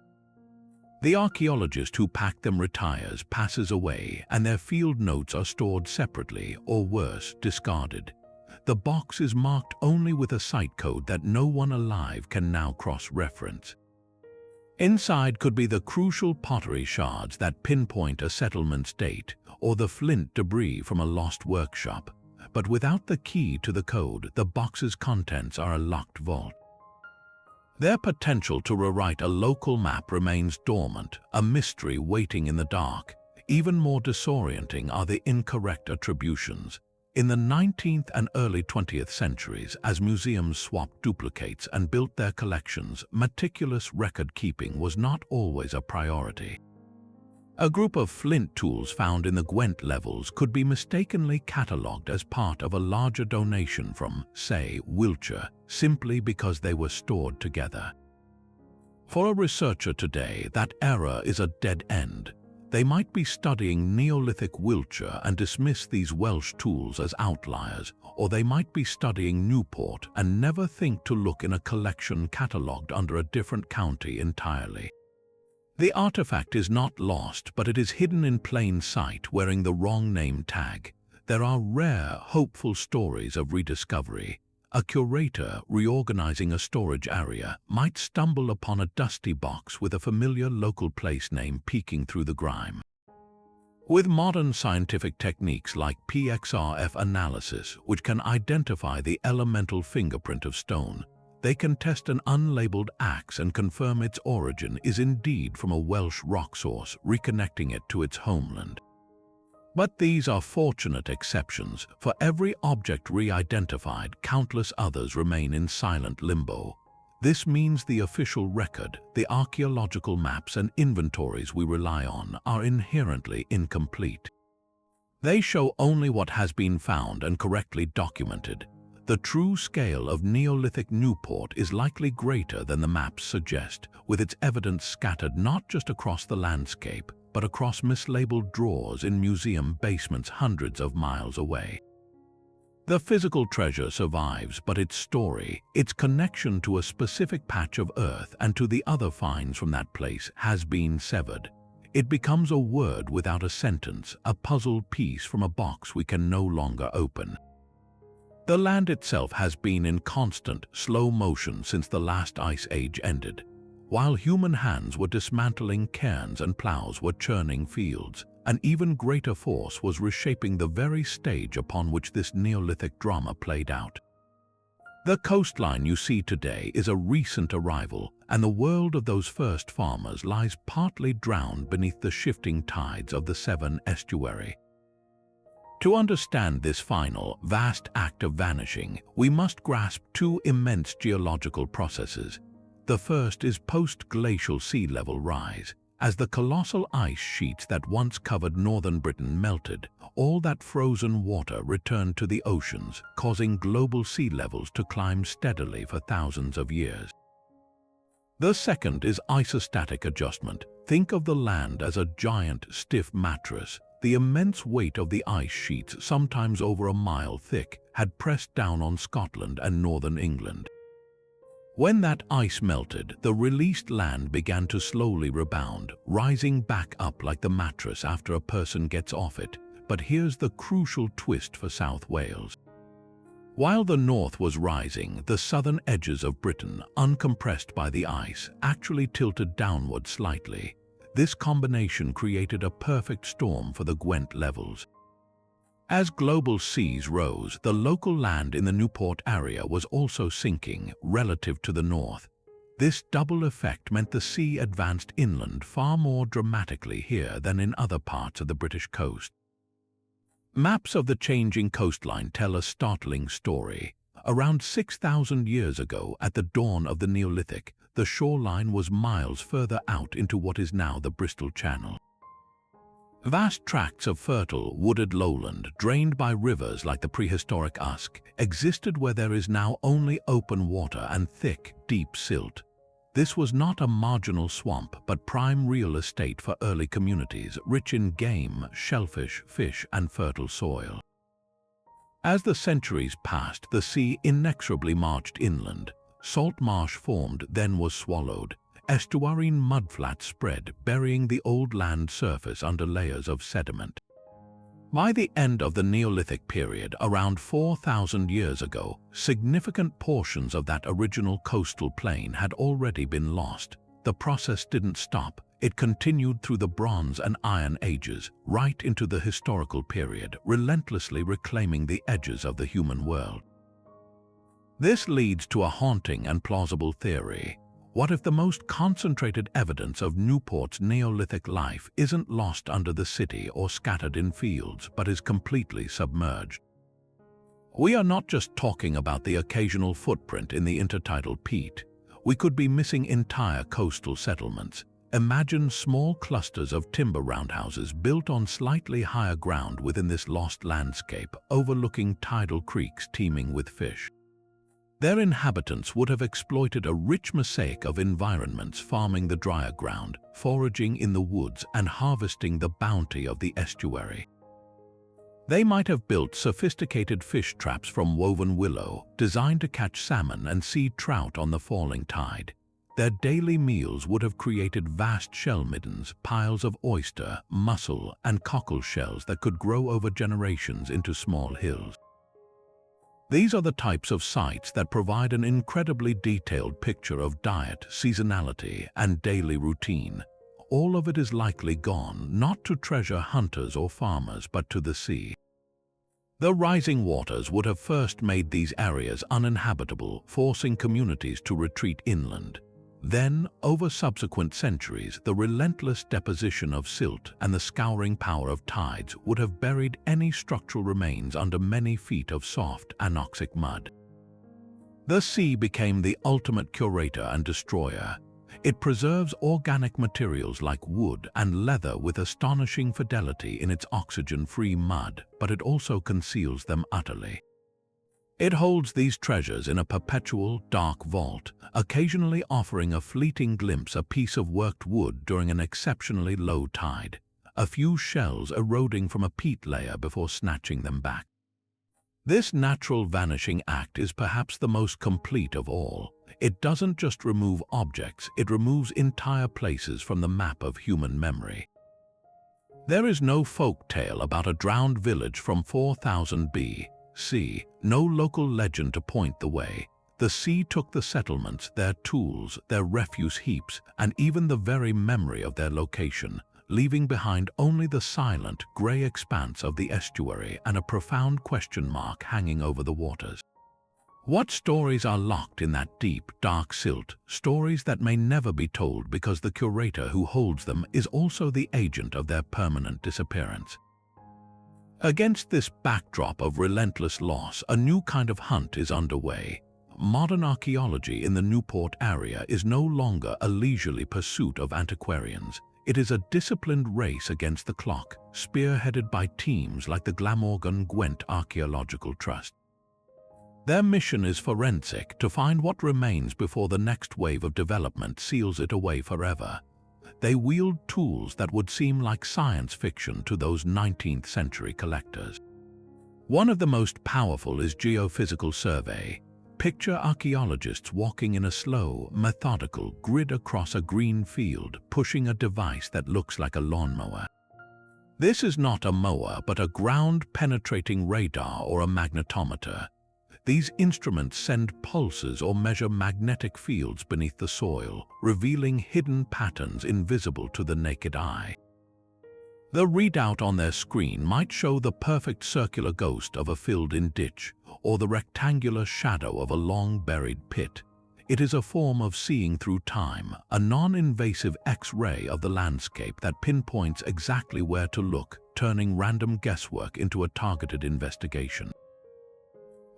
The archaeologist who packed them retires, passes away, and their field notes are stored separately, or worse, discarded. The box is marked only with a site code that no one alive can now cross-reference. Inside could be the crucial pottery shards that pinpoint a settlement's date, or the flint debris from a lost workshop. But without the key to the code, the box's contents are a locked vault. Their potential to rewrite a local map remains dormant, a mystery waiting in the dark. Even more disorienting are the incorrect attributions. In the 19th and early 20th centuries, as museums swapped duplicates and built their collections, meticulous record-keeping was not always a priority. A group of flint tools found in the Gwent Levels could be mistakenly catalogued as part of a larger donation from, say, Wiltshire, simply because they were stored together. For a researcher today, that error is a dead end. They might be studying Neolithic Wiltshire and dismiss these Welsh tools as outliers, or they might be studying Newport and never think to look in a collection catalogued under a different county entirely. The artifact is not lost, but it is hidden in plain sight wearing the wrong name tag. There are rare, hopeful stories of rediscovery. A curator reorganizing a storage area might stumble upon a dusty box with a familiar local place name peeking through the grime. With modern scientific techniques like PXRF analysis, which can identify the elemental fingerprint of stone, they can test an unlabeled axe and confirm its origin is indeed from a Welsh rock source, reconnecting it to its homeland. But these are fortunate exceptions. For every object re-identified, countless others remain in silent limbo. This means the official record, the archaeological maps and inventories we rely on, are inherently incomplete. They show only what has been found and correctly documented. The true scale of Neolithic Newport is likely greater than the maps suggest, with its evidence scattered not just across the landscape, but across mislabeled drawers in museum basements hundreds of miles away. The physical treasure survives, but its story, its connection to a specific patch of earth and to the other finds from that place, has been severed. It becomes a word without a sentence, a puzzled piece from a box we can no longer open. The land itself has been in constant, slow motion since the last ice age ended. While human hands were dismantling cairns and plows were churning fields, an even greater force was reshaping the very stage upon which this Neolithic drama played out. The coastline you see today is a recent arrival, and the world of those first farmers lies partly drowned beneath the shifting tides of the Severn estuary. To understand this final, vast act of vanishing, we must grasp two immense geological processes. The first is post-glacial sea level rise. As the colossal ice sheets that once covered northern Britain melted, all that frozen water returned to the oceans, causing global sea levels to climb steadily for thousands of years. The second is isostatic adjustment. Think of the land as a giant, stiff mattress. The immense weight of the ice sheets, sometimes over a mile thick, had pressed down on Scotland and northern England. When that ice melted, the released land began to slowly rebound, rising back up like the mattress after a person gets off it. But here's the crucial twist for South Wales. While the north was rising, the southern edges of Britain, uncompressed by the ice, actually tilted downward slightly. This combination created a perfect storm for the Gwent Levels. As global seas rose, the local land in the Newport area was also sinking relative to the north. This double effect meant the sea advanced inland far more dramatically here than in other parts of the British coast. Maps of the changing coastline tell a startling story. Around 6,000 years ago, at the dawn of the Neolithic, the shoreline was miles further out into what is now the Bristol Channel. Vast tracts of fertile, wooded lowland, drained by rivers like the prehistoric Usk, existed where there is now only open water and thick, deep silt. This was not a marginal swamp, but prime real estate for early communities, rich in game, shellfish, fish, and fertile soil. As the centuries passed, the sea inexorably marched inland. Salt marsh formed, then was swallowed. Estuarine mudflats spread, burying the old land surface under layers of sediment. By the end of the Neolithic period, around 4,000 years ago, significant portions of that original coastal plain had already been lost. The process didn't stop. It continued through the Bronze and Iron Ages, right into the historical period, relentlessly reclaiming the edges of the human world. This leads to a haunting and plausible theory. What if the most concentrated evidence of Newport's Neolithic life isn't lost under the city or scattered in fields, but is completely submerged? We are not just talking about the occasional footprint in the intertidal peat. We could be missing entire coastal settlements. Imagine small clusters of timber roundhouses built on slightly higher ground within this lost landscape, overlooking tidal creeks teeming with fish. Their inhabitants would have exploited a rich mosaic of environments, farming the drier ground, foraging in the woods, and harvesting the bounty of the estuary. They might have built sophisticated fish traps from woven willow, designed to catch salmon and sea trout on the falling tide. Their daily meals would have created vast shell middens, piles of oyster, mussel, and cockle shells that could grow over generations into small hills. These are the types of sites that provide an incredibly detailed picture of diet, seasonality, and daily routine. All of it is likely gone, not to treasure hunters or farmers, but to the sea. The rising waters would have first made these areas uninhabitable, forcing communities to retreat inland. Then, over subsequent centuries, the relentless deposition of silt and the scouring power of tides would have buried any structural remains under many feet of soft, anoxic mud. The sea became the ultimate curator and destroyer. It preserves organic materials like wood and leather with astonishing fidelity in its oxygen-free mud, but it also conceals them utterly. It holds these treasures in a perpetual, dark vault, occasionally offering a fleeting glimpse, a piece of worked wood during an exceptionally low tide, a few shells eroding from a peat layer before snatching them back. This natural vanishing act is perhaps the most complete of all. It doesn't just remove objects, it removes entire places from the map of human memory. There is no folk tale about a drowned village from 4000 BC, no local legend to point the way. The sea took the settlements, their tools, their refuse heaps, and even the very memory of their location, leaving behind only the silent, grey expanse of the estuary and a profound question mark hanging over the waters. What stories are locked in that deep, dark silt? Stories that may never be told because the curator who holds them is also the agent of their permanent disappearance. Against this backdrop of relentless loss, a new kind of hunt is underway. Modern archaeology in the Newport area is no longer a leisurely pursuit of antiquarians. It is a disciplined race against the clock, spearheaded by teams like the Glamorgan Gwent Archaeological Trust. Their mission is forensic, to find what remains before the next wave of development seals it away forever. They wield tools that would seem like science fiction to those 19th century collectors. One of the most powerful is geophysical survey. Picture archaeologists walking in a slow, methodical grid across a green field, pushing a device that looks like a lawnmower. This is not a mower, but a ground-penetrating radar or a magnetometer. These instruments send pulses or measure magnetic fields beneath the soil, revealing hidden patterns invisible to the naked eye. The readout on their screen might show the perfect circular ghost of a filled-in ditch or the rectangular shadow of a long-buried pit. It is a form of seeing through time, a non-invasive X-ray of the landscape that pinpoints exactly where to look, turning random guesswork into a targeted investigation.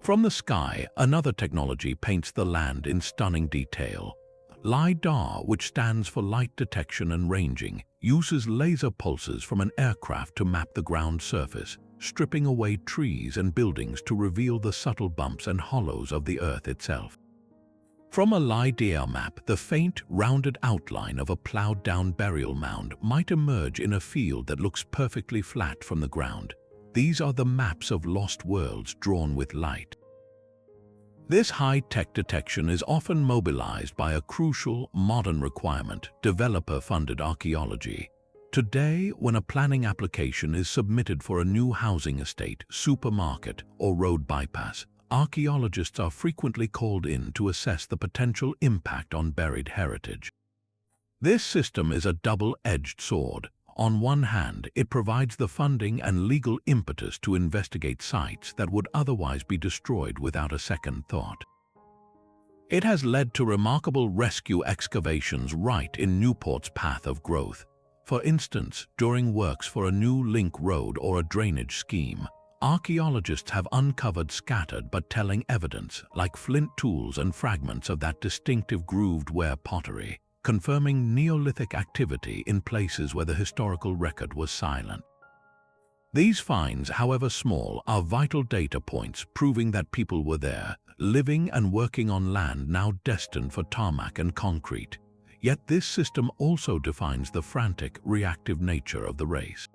From the sky, another technology paints the land in stunning detail. LiDAR, which stands for light detection and ranging, uses laser pulses from an aircraft to map the ground surface, stripping away trees and buildings to reveal the subtle bumps and hollows of the earth itself. From a LiDAR map, the faint, rounded outline of a plowed-down burial mound might emerge in a field that looks perfectly flat from the ground. These are the maps of lost worlds drawn with light. This high-tech detection is often mobilized by a crucial, modern requirement: developer-funded archaeology. Today, when a planning application is submitted for a new housing estate, supermarket, or road bypass, archaeologists are frequently called in to assess the potential impact on buried heritage. This system is a double-edged sword. On one hand, it provides the funding and legal impetus to investigate sites that would otherwise be destroyed without a second thought. It has led to remarkable rescue excavations right in Newport's path of growth. For instance, during works for a new link road or a drainage scheme, archaeologists have uncovered scattered but telling evidence, like flint tools and fragments of that distinctive grooved ware pottery, confirming Neolithic activity in places where the historical record was silent. These finds, however small, are vital data points proving that people were there, living and working on land now destined for tarmac and concrete. Yet this system also defines the frantic, reactive nature of the race.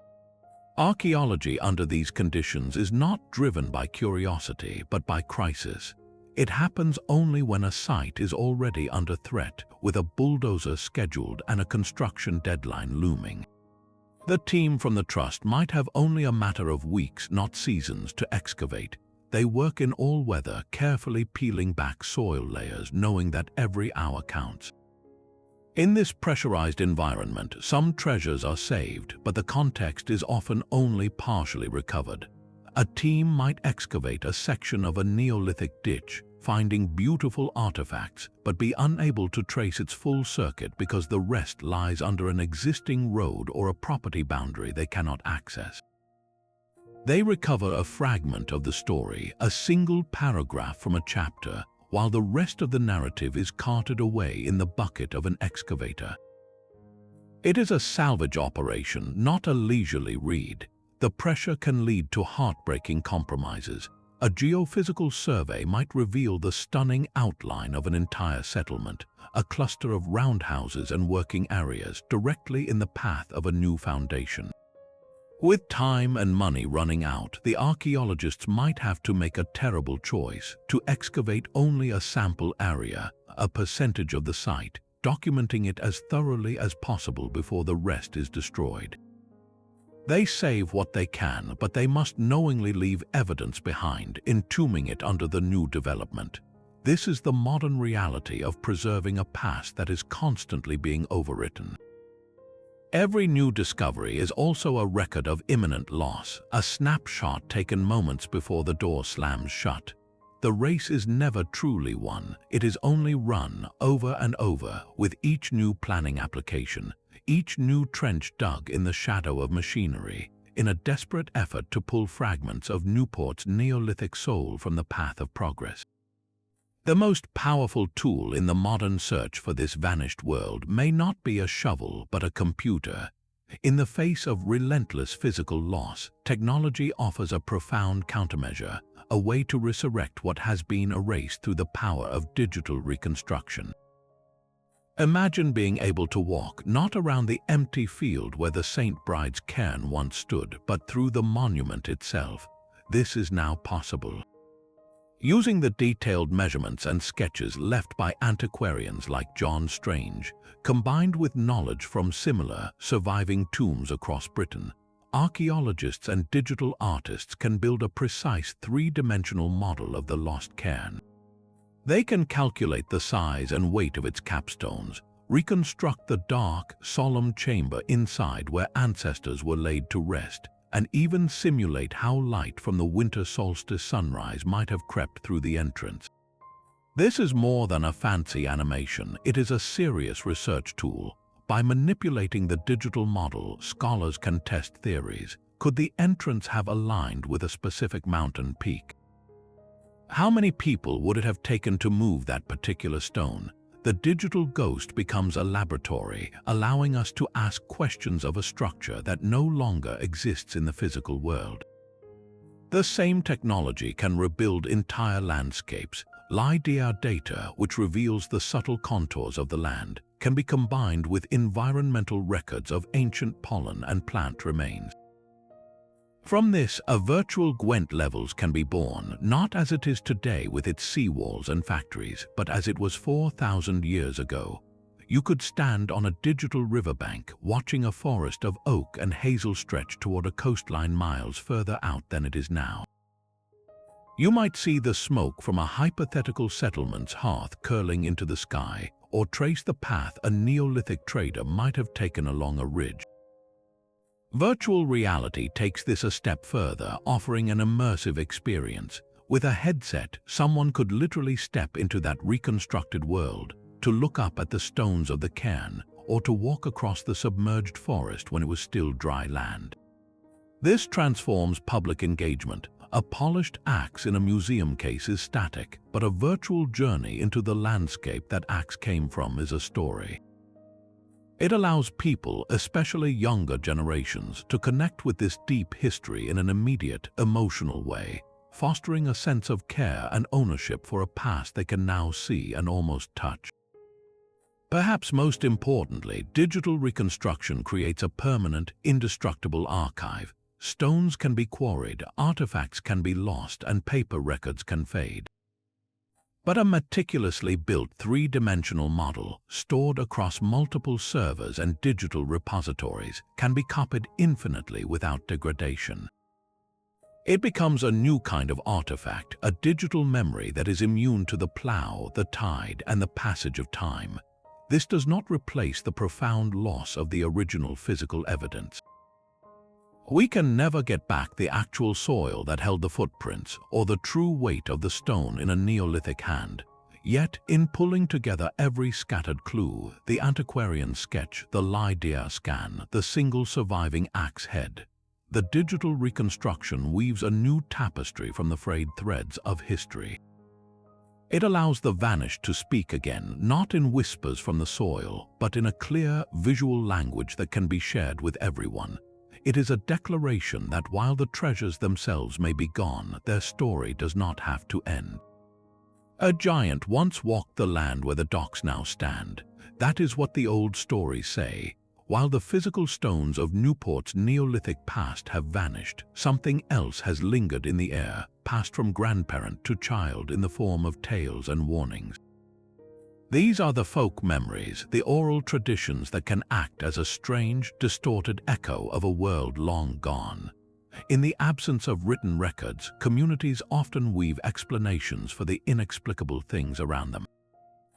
Archaeology under these conditions is not driven by curiosity but by crisis. It happens only when a site is already under threat, with a bulldozer scheduled and a construction deadline looming. The team from the Trust might have only a matter of weeks, not seasons, to excavate. They work in all weather, carefully peeling back soil layers, knowing that every hour counts. In this pressurized environment, some treasures are saved, but the context is often only partially recovered. A team might excavate a section of a Neolithic ditch, finding beautiful artifacts, but be unable to trace its full circuit because the rest lies under an existing road or a property boundary they cannot access. They recover a fragment of the story, a single paragraph from a chapter, while the rest of the narrative is carted away in the bucket of an excavator. It is a salvage operation, not a leisurely read. The pressure can lead to heartbreaking compromises. A geophysical survey might reveal the stunning outline of an entire settlement, a cluster of roundhouses and working areas directly in the path of a new foundation. With time and money running out, the archaeologists might have to make a terrible choice: to excavate only a sample area, a percentage of the site, documenting it as thoroughly as possible before the rest is destroyed. They save what they can, but they must knowingly leave evidence behind, entombing it under the new development. This is the modern reality of preserving a past that is constantly being overwritten. Every new discovery is also a record of imminent loss, a snapshot taken moments before the door slams shut. The race is never truly won, it is only run over and over with each new planning application, each new trench dug in the shadow of machinery, in a desperate effort to pull fragments of Newport's Neolithic soul from the path of progress. The most powerful tool in the modern search for this vanished world may not be a shovel but a computer. In the face of relentless physical loss, technology offers a profound countermeasure, a way to resurrect what has been erased through the power of digital reconstruction. Imagine being able to walk not around the empty field where the St. Bride's cairn once stood, but through the monument itself. This is now possible. Using the detailed measurements and sketches left by antiquarians like John Strange, combined with knowledge from similar, surviving tombs across Britain, archaeologists and digital artists can build a precise three-dimensional model of the lost cairn. They can calculate the size and weight of its capstones, reconstruct the dark, solemn chamber inside where ancestors were laid to rest, and even simulate how light from the winter solstice sunrise might have crept through the entrance. This is more than a fancy animation, it is a serious research tool. By manipulating the digital model, scholars can test theories. Could the entrance have aligned with a specific mountain peak? How many people would it have taken to move that particular stone? The digital ghost becomes a laboratory, allowing us to ask questions of a structure that no longer exists in the physical world. The same technology can rebuild entire landscapes. LiDAR data, which reveals the subtle contours of the land, can be combined with environmental records of ancient pollen and plant remains. From this, a virtual Gwent Levels can be born, not as it is today with its seawalls and factories, but as it was 4,000 years ago. You could stand on a digital riverbank, watching a forest of oak and hazel stretch toward a coastline miles further out than it is now. You might see the smoke from a hypothetical settlement's hearth curling into the sky, or trace the path a Neolithic trader might have taken along a ridge. Virtual reality takes this a step further, offering an immersive experience. With a headset, someone could literally step into that reconstructed world, to look up at the stones of the cairn, or to walk across the submerged forest when it was still dry land. This transforms public engagement. A polished axe in a museum case is static, but a virtual journey into the landscape that axe came from is a story. It allows people, especially younger generations, to connect with this deep history in an immediate, emotional way, fostering a sense of care and ownership for a past they can now see and almost touch. Perhaps most importantly, digital reconstruction creates a permanent, indestructible archive. Stones can be quarried, artifacts can be lost, and paper records can fade. But a meticulously built three-dimensional model, stored across multiple servers and digital repositories, can be copied infinitely without degradation. It becomes a new kind of artifact, a digital memory that is immune to the plow, the tide, and the passage of time. This does not replace the profound loss of the original physical evidence. We can never get back the actual soil that held the footprints or the true weight of the stone in a Neolithic hand. Yet, in pulling together every scattered clue, the Antiquarian sketch, the LiDAR scan, the single surviving axe head, the digital reconstruction weaves a new tapestry from the frayed threads of history. It allows the vanished to speak again, not in whispers from the soil, but in a clear, visual language that can be shared with everyone. It is a declaration that while the treasures themselves may be gone, their story does not have to end. A giant once walked the land where the docks now stand. That is what the old stories say. While the physical stones of Newport's Neolithic past have vanished, something else has lingered in the air, passed from grandparent to child in the form of tales and warnings. These are the folk memories, the oral traditions that can act as a strange, distorted echo of a world long gone. In the absence of written records, communities often weave explanations for the inexplicable things around them.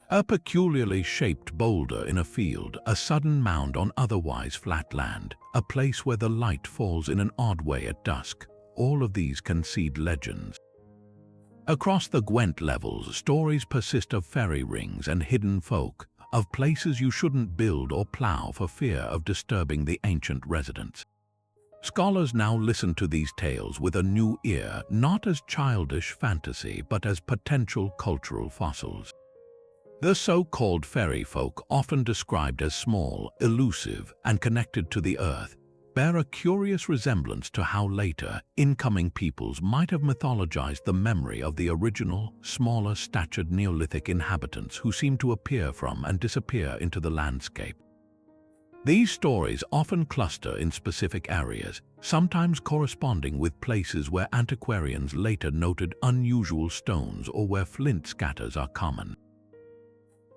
A peculiarly shaped boulder in a field, a sudden mound on otherwise flat land, a place where the light falls in an odd way at dusk, all of these can seed legends. Across the Gwent Levels, stories persist of fairy rings and hidden folk, of places you shouldn't build or plow for fear of disturbing the ancient residents. Scholars now listen to these tales with a new ear, not as childish fantasy, but as potential cultural fossils. The so-called fairy folk, often described as small, elusive, and connected to the earth, bear a curious resemblance to how later, incoming peoples might have mythologized the memory of the original, smaller-statured Neolithic inhabitants who seem to appear from and disappear into the landscape. These stories often cluster in specific areas, sometimes corresponding with places where antiquarians later noted unusual stones or where flint scatters are common.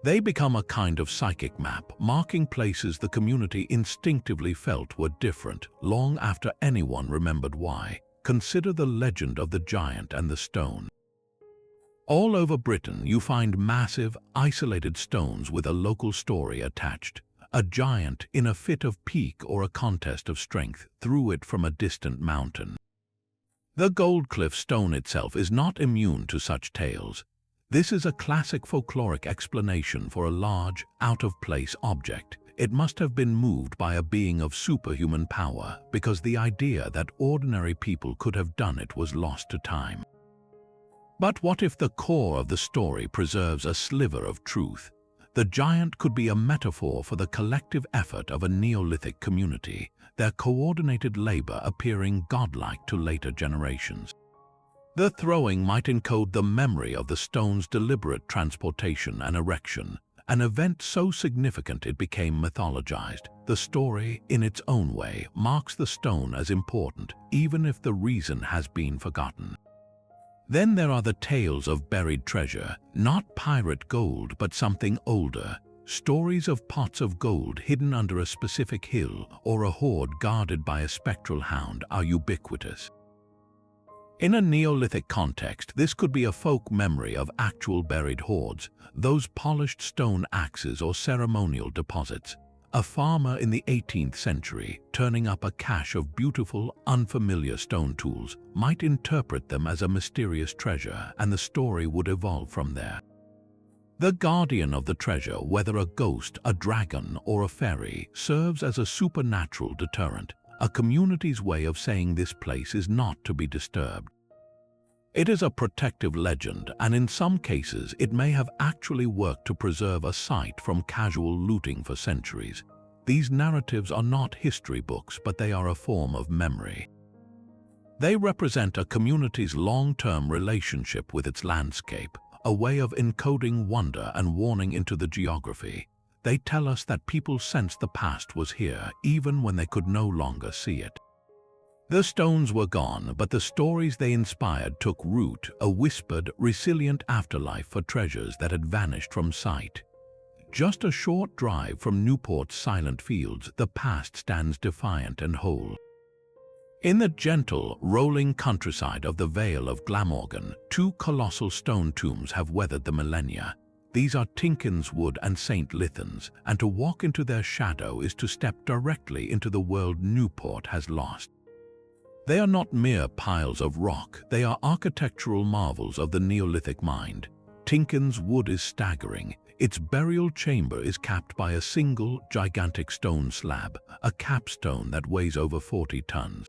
They become a kind of psychic map, marking places the community instinctively felt were different, long after anyone remembered why. Consider the legend of the giant and the stone. All over Britain, you find massive, isolated stones with a local story attached. A giant, in a fit of pique or a contest of strength, threw it from a distant mountain. The Goldcliff stone itself is not immune to such tales. This is a classic folkloric explanation for a large, out-of-place object. It must have been moved by a being of superhuman power, because the idea that ordinary people could have done it was lost to time. But what if the core of the story preserves a sliver of truth? The giant could be a metaphor for the collective effort of a Neolithic community, their coordinated labor appearing godlike to later generations. The throwing might encode the memory of the stone's deliberate transportation and erection, an event so significant it became mythologized. The story, in its own way, marks the stone as important, even if the reason has been forgotten. Then there are the tales of buried treasure, not pirate gold but something older. Stories of pots of gold hidden under a specific hill or a hoard guarded by a spectral hound are ubiquitous. In a Neolithic context, this could be a folk memory of actual buried hoards, those polished stone axes or ceremonial deposits. A farmer in the 18th century, turning up a cache of beautiful, unfamiliar stone tools, might interpret them as a mysterious treasure, and the story would evolve from there. The guardian of the treasure, whether a ghost, a dragon, or a fairy, serves as a supernatural deterrent, a community's way of saying this place is not to be disturbed. It is a protective legend, and in some cases it may have actually worked to preserve a site from casual looting for centuries. These narratives are not history books, but they are a form of memory. They represent a community's long-term relationship with its landscape, a way of encoding wonder and warning into the geography. They tell us that people sensed the past was here, even when they could no longer see it. The stones were gone, but the stories they inspired took root, a whispered, resilient afterlife for treasures that had vanished from sight. Just a short drive from Newport's silent fields, the past stands defiant and whole. In the gentle, rolling countryside of the Vale of Glamorgan, two colossal stone tombs have weathered the millennia. These are Tinkin's Wood and St. Lythan's, and to walk into their shadow is to step directly into the world Newport has lost. They are not mere piles of rock, they are architectural marvels of the Neolithic mind. Tinkin's Wood is staggering. Its burial chamber is capped by a single, gigantic stone slab, a capstone that weighs over 40 tons.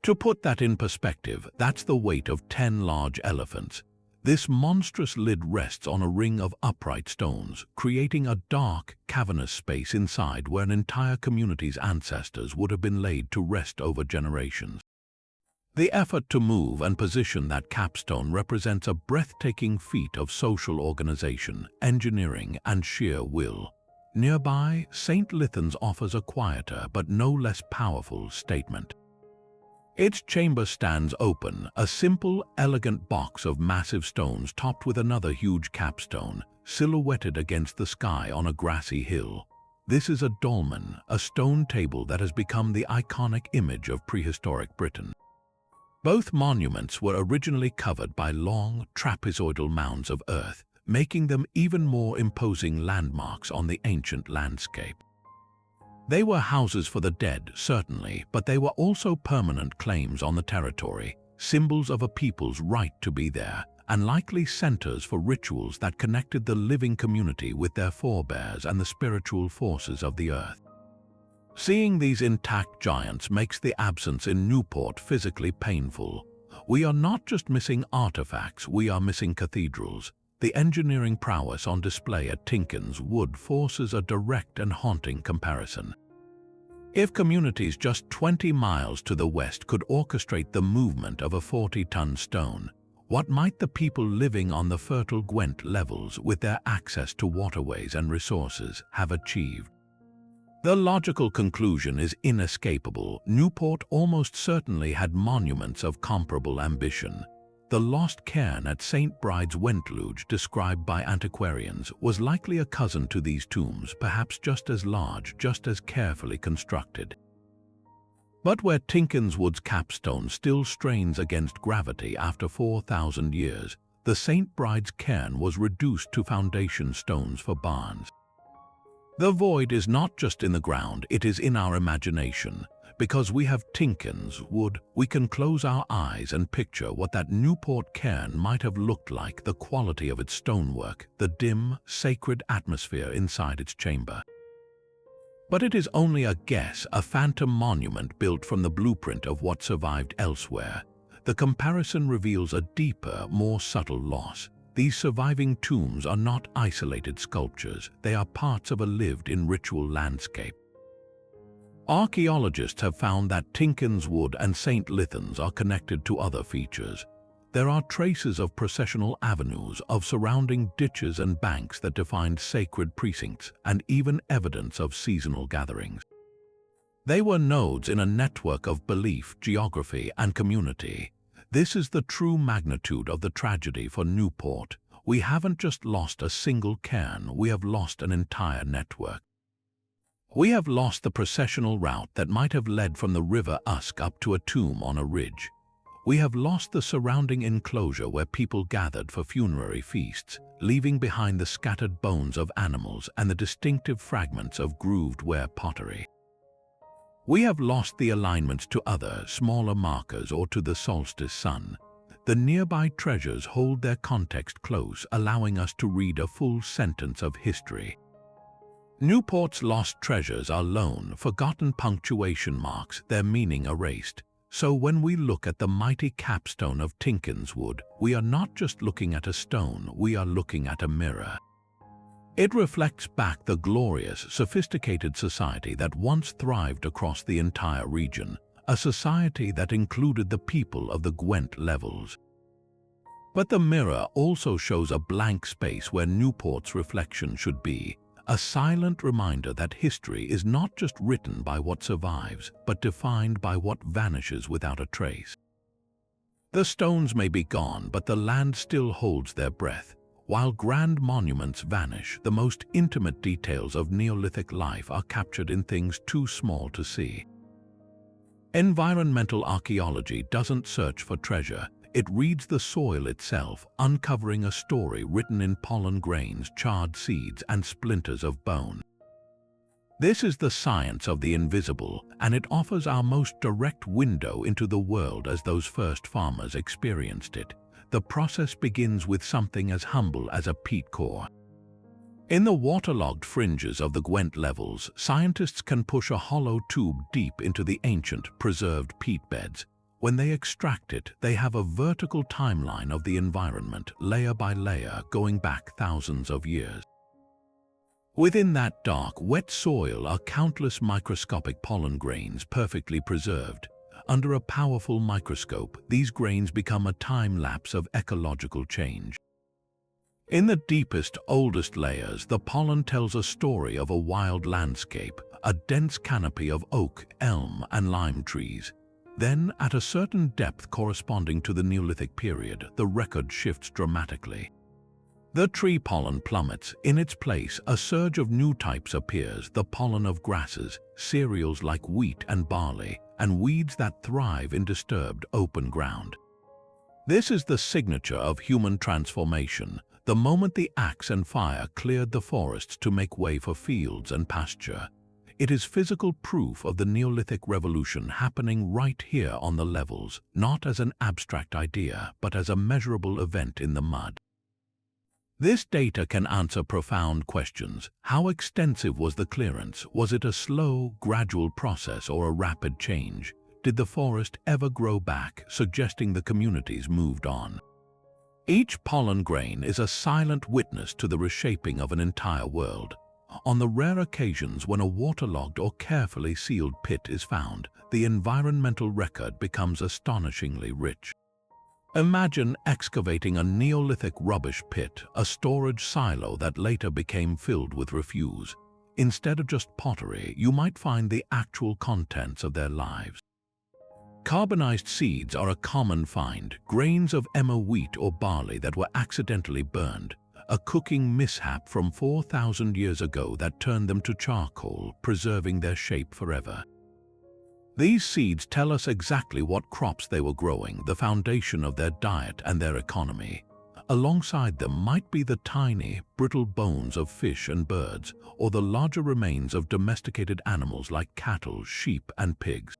To put that in perspective, that's the weight of 10 large elephants. This monstrous lid rests on a ring of upright stones, creating a dark, cavernous space inside where an entire community's ancestors would have been laid to rest over generations. The effort to move and position that capstone represents a breathtaking feat of social organization, engineering, and sheer will. Nearby, St. Lythan's offers a quieter but no less powerful statement. Its chamber stands open, a simple, elegant box of massive stones topped with another huge capstone, silhouetted against the sky on a grassy hill. This is a dolmen, a stone table that has become the iconic image of prehistoric Britain. Both monuments were originally covered by long, trapezoidal mounds of earth, making them even more imposing landmarks on the ancient landscape. They were houses for the dead, certainly, but they were also permanent claims on the territory, symbols of a people's right to be there, and likely centers for rituals that connected the living community with their forebears and the spiritual forces of the earth. Seeing these intact giants makes the absence in Newport physically painful. We are not just missing artifacts, we are missing cathedrals. The engineering prowess on display at Tinkin's Wood forces a direct and haunting comparison. If communities just 20 miles to the west could orchestrate the movement of a 40-ton stone, what might the people living on the fertile Gwent Levels, with their access to waterways and resources, have achieved? The logical conclusion is inescapable. Newport almost certainly had monuments of comparable ambition. The lost cairn at St. Bride's Gwent Levels, described by antiquarians, was likely a cousin to these tombs, perhaps just as large, just as carefully constructed. But where Tinkinswood's capstone still strains against gravity after 4,000 years, the St. Bride's cairn was reduced to foundation stones for barns. The void is not just in the ground, it is in our imagination. Because we have Tinkinswood, we can close our eyes and picture what that Newport cairn might have looked like, the quality of its stonework, the dim, sacred atmosphere inside its chamber. But it is only a guess, a phantom monument built from the blueprint of what survived elsewhere. The comparison reveals a deeper, more subtle loss. These surviving tombs are not isolated sculptures, they are parts of a lived-in ritual landscape. Archaeologists have found that Tinkinswood and St. Lithans are connected to other features. There are traces of processional avenues, of surrounding ditches and banks that defined sacred precincts, and even evidence of seasonal gatherings. They were nodes in a network of belief, geography, and community. This is the true magnitude of the tragedy for Newport. We haven't just lost a single cairn, we have lost an entire network. We have lost the processional route that might have led from the River Usk up to a tomb on a ridge. We have lost the surrounding enclosure where people gathered for funerary feasts, leaving behind the scattered bones of animals and the distinctive fragments of grooved ware pottery. We have lost the alignments to other, smaller markers or to the solstice sun. The nearby treasures hold their context close, allowing us to read a full sentence of history. Newport's lost treasures are lone, forgotten punctuation marks, their meaning erased. So when we look at the mighty capstone of Tinkinswood, we are not just looking at a stone, we are looking at a mirror. It reflects back the glorious, sophisticated society that once thrived across the entire region, a society that included the people of the Gwent Levels. But the mirror also shows a blank space where Newport's reflection should be, a silent reminder that history is not just written by what survives, but defined by what vanishes without a trace. The stones may be gone, but the land still holds their breath. While grand monuments vanish, the most intimate details of Neolithic life are captured in things too small to see. Environmental archaeology doesn't search for treasure. It reads the soil itself, uncovering a story written in pollen grains, charred seeds, and splinters of bone. This is the science of the invisible, and it offers our most direct window into the world as those first farmers experienced it. The process begins with something as humble as a peat core. In the waterlogged fringes of the Gwent Levels, scientists can push a hollow tube deep into the ancient, preserved peat beds. When they extract it, they have a vertical timeline of the environment, layer by layer, going back thousands of years. Within that dark, wet soil are countless microscopic pollen grains perfectly preserved. Under a powerful microscope, these grains become a time-lapse of ecological change. In the deepest, oldest layers, the pollen tells a story of a wild landscape, a dense canopy of oak, elm, and lime trees. Then, at a certain depth corresponding to the Neolithic period, the record shifts dramatically. The tree pollen plummets. In its place, a surge of new types appears, the pollen of grasses, cereals like wheat and barley, and weeds that thrive in disturbed, open ground. This is the signature of human transformation, the moment the axe and fire cleared the forests to make way for fields and pasture. It is physical proof of the Neolithic revolution happening right here on the levels, not as an abstract idea, but as a measurable event in the mud. This data can answer profound questions. How extensive was the clearance? Was it a slow, gradual process or a rapid change? Did the forest ever grow back, suggesting the communities moved on? Each pollen grain is a silent witness to the reshaping of an entire world. On the rare occasions when a waterlogged or carefully sealed pit is found, the environmental record becomes astonishingly rich. Imagine excavating a Neolithic rubbish pit, a storage silo that later became filled with refuse. Instead of just pottery, you might find the actual contents of their lives. Carbonized seeds are a common find, grains of emmer wheat or barley that were accidentally burned, a cooking mishap from 4,000 years ago that turned them to charcoal, preserving their shape forever. These seeds tell us exactly what crops they were growing, the foundation of their diet and their economy. Alongside them might be the tiny, brittle bones of fish and birds, or the larger remains of domesticated animals like cattle, sheep, and pigs.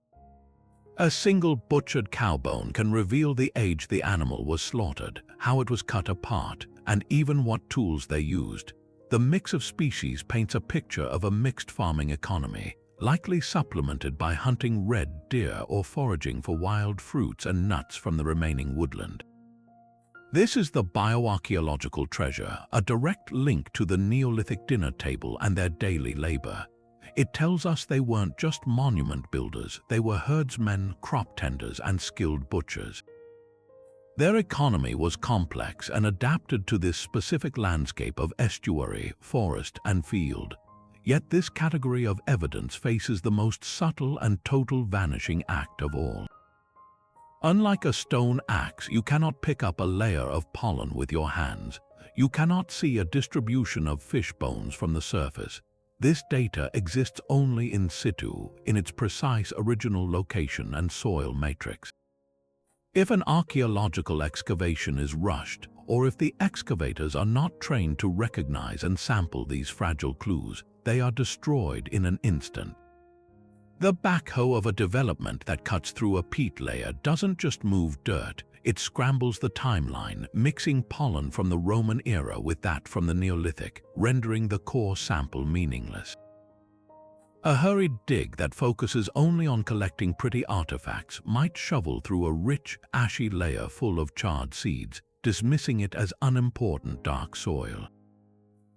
A single butchered cow bone can reveal the age the animal was slaughtered, how it was cut apart, and even what tools they used. The mix of species paints a picture of a mixed farming economy, likely supplemented by hunting red deer or foraging for wild fruits and nuts from the remaining woodland. This is the bioarchaeological treasure, a direct link to the Neolithic dinner table and their daily labor. It tells us they weren't just monument builders, they were herdsmen, crop tenders, and skilled butchers. Their economy was complex and adapted to this specific landscape of estuary, forest, and field. Yet this category of evidence faces the most subtle and total vanishing act of all. Unlike a stone axe, you cannot pick up a layer of pollen with your hands. You cannot see a distribution of fish bones from the surface. This data exists only in situ, in its precise original location and soil matrix. If an archaeological excavation is rushed, or if the excavators are not trained to recognize and sample these fragile clues, they are destroyed in an instant. The backhoe of a development that cuts through a peat layer doesn't just move dirt, it scrambles the timeline, mixing pollen from the Roman era with that from the Neolithic, rendering the core sample meaningless. A hurried dig that focuses only on collecting pretty artifacts might shovel through a rich, ashy layer full of charred seeds, dismissing it as unimportant dark soil.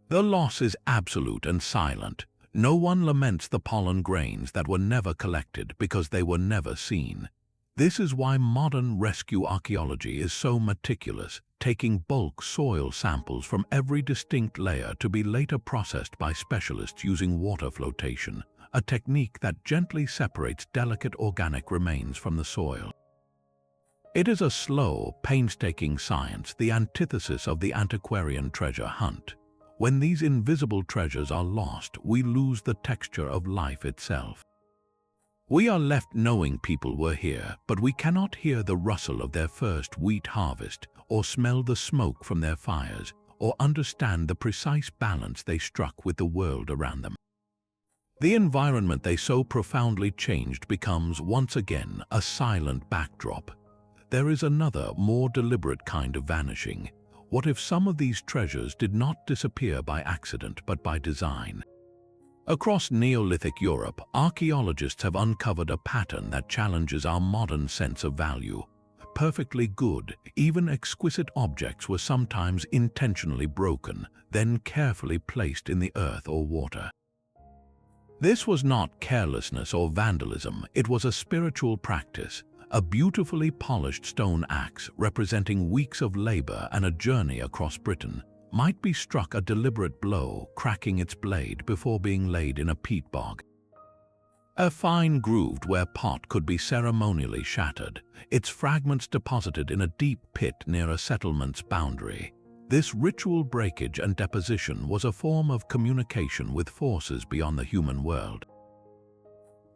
The loss is absolute and silent. No one laments the pollen grains that were never collected because they were never seen. This is why modern rescue archaeology is so meticulous, taking bulk soil samples from every distinct layer to be later processed by specialists using water flotation, a technique that gently separates delicate organic remains from the soil. It is a slow, painstaking science, the antithesis of the antiquarian treasure hunt. When these invisible treasures are lost, we lose the texture of life itself. We are left knowing people were here, but we cannot hear the rustle of their first wheat harvest, or smell the smoke from their fires, or understand the precise balance they struck with the world around them. The environment they so profoundly changed becomes, once again, a silent backdrop. There is another, more deliberate kind of vanishing. What if some of these treasures did not disappear by accident but by design? Across Neolithic Europe, archaeologists have uncovered a pattern that challenges our modern sense of value. Perfectly good, even exquisite objects were sometimes intentionally broken, then carefully placed in the earth or water. This was not carelessness or vandalism, it was a spiritual practice. A beautifully polished stone axe representing weeks of labor and a journey across Britain might be struck a deliberate blow, cracking its blade before being laid in a peat bog. A fine grooved ware pot could be ceremonially shattered, its fragments deposited in a deep pit near a settlement's boundary. This ritual breakage and deposition was a form of communication with forces beyond the human world.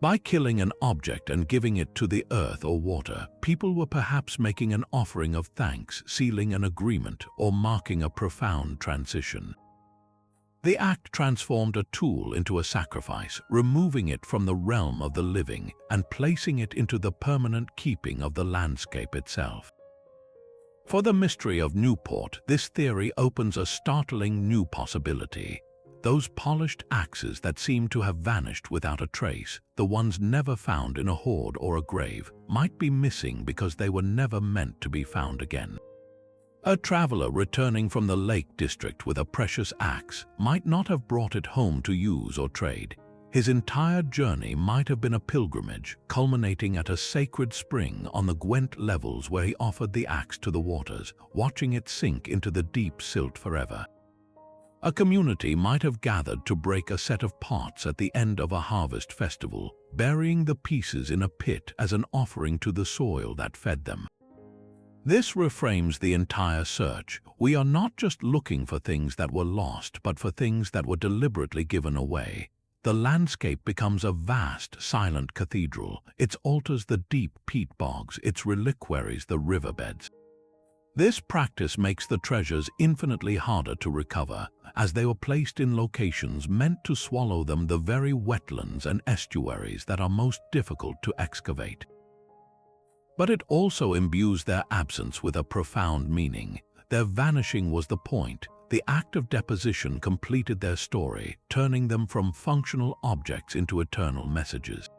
By killing an object and giving it to the earth or water, people were perhaps making an offering of thanks, sealing an agreement, or marking a profound transition. The act transformed a tool into a sacrifice, removing it from the realm of the living and placing it into the permanent keeping of the landscape itself. For the mystery of Newport, this theory opens a startling new possibility. Those polished axes that seem to have vanished without a trace, the ones never found in a hoard or a grave, might be missing because they were never meant to be found again. A traveler returning from the Lake District with a precious axe might not have brought it home to use or trade. His entire journey might have been a pilgrimage, culminating at a sacred spring on the Gwent Levels where he offered the axe to the waters, watching it sink into the deep silt forever. A community might have gathered to break a set of pots at the end of a harvest festival, burying the pieces in a pit as an offering to the soil that fed them. This reframes the entire search. We are not just looking for things that were lost, but for things that were deliberately given away. The landscape becomes a vast, silent cathedral. Its altars the deep peat bogs, its reliquaries the riverbeds. This practice makes the treasures infinitely harder to recover, as they were placed in locations meant to swallow them, the very wetlands and estuaries that are most difficult to excavate. But it also imbues their absence with a profound meaning. Their vanishing was the point. The act of deposition completed their story, turning them from functional objects into eternal messages.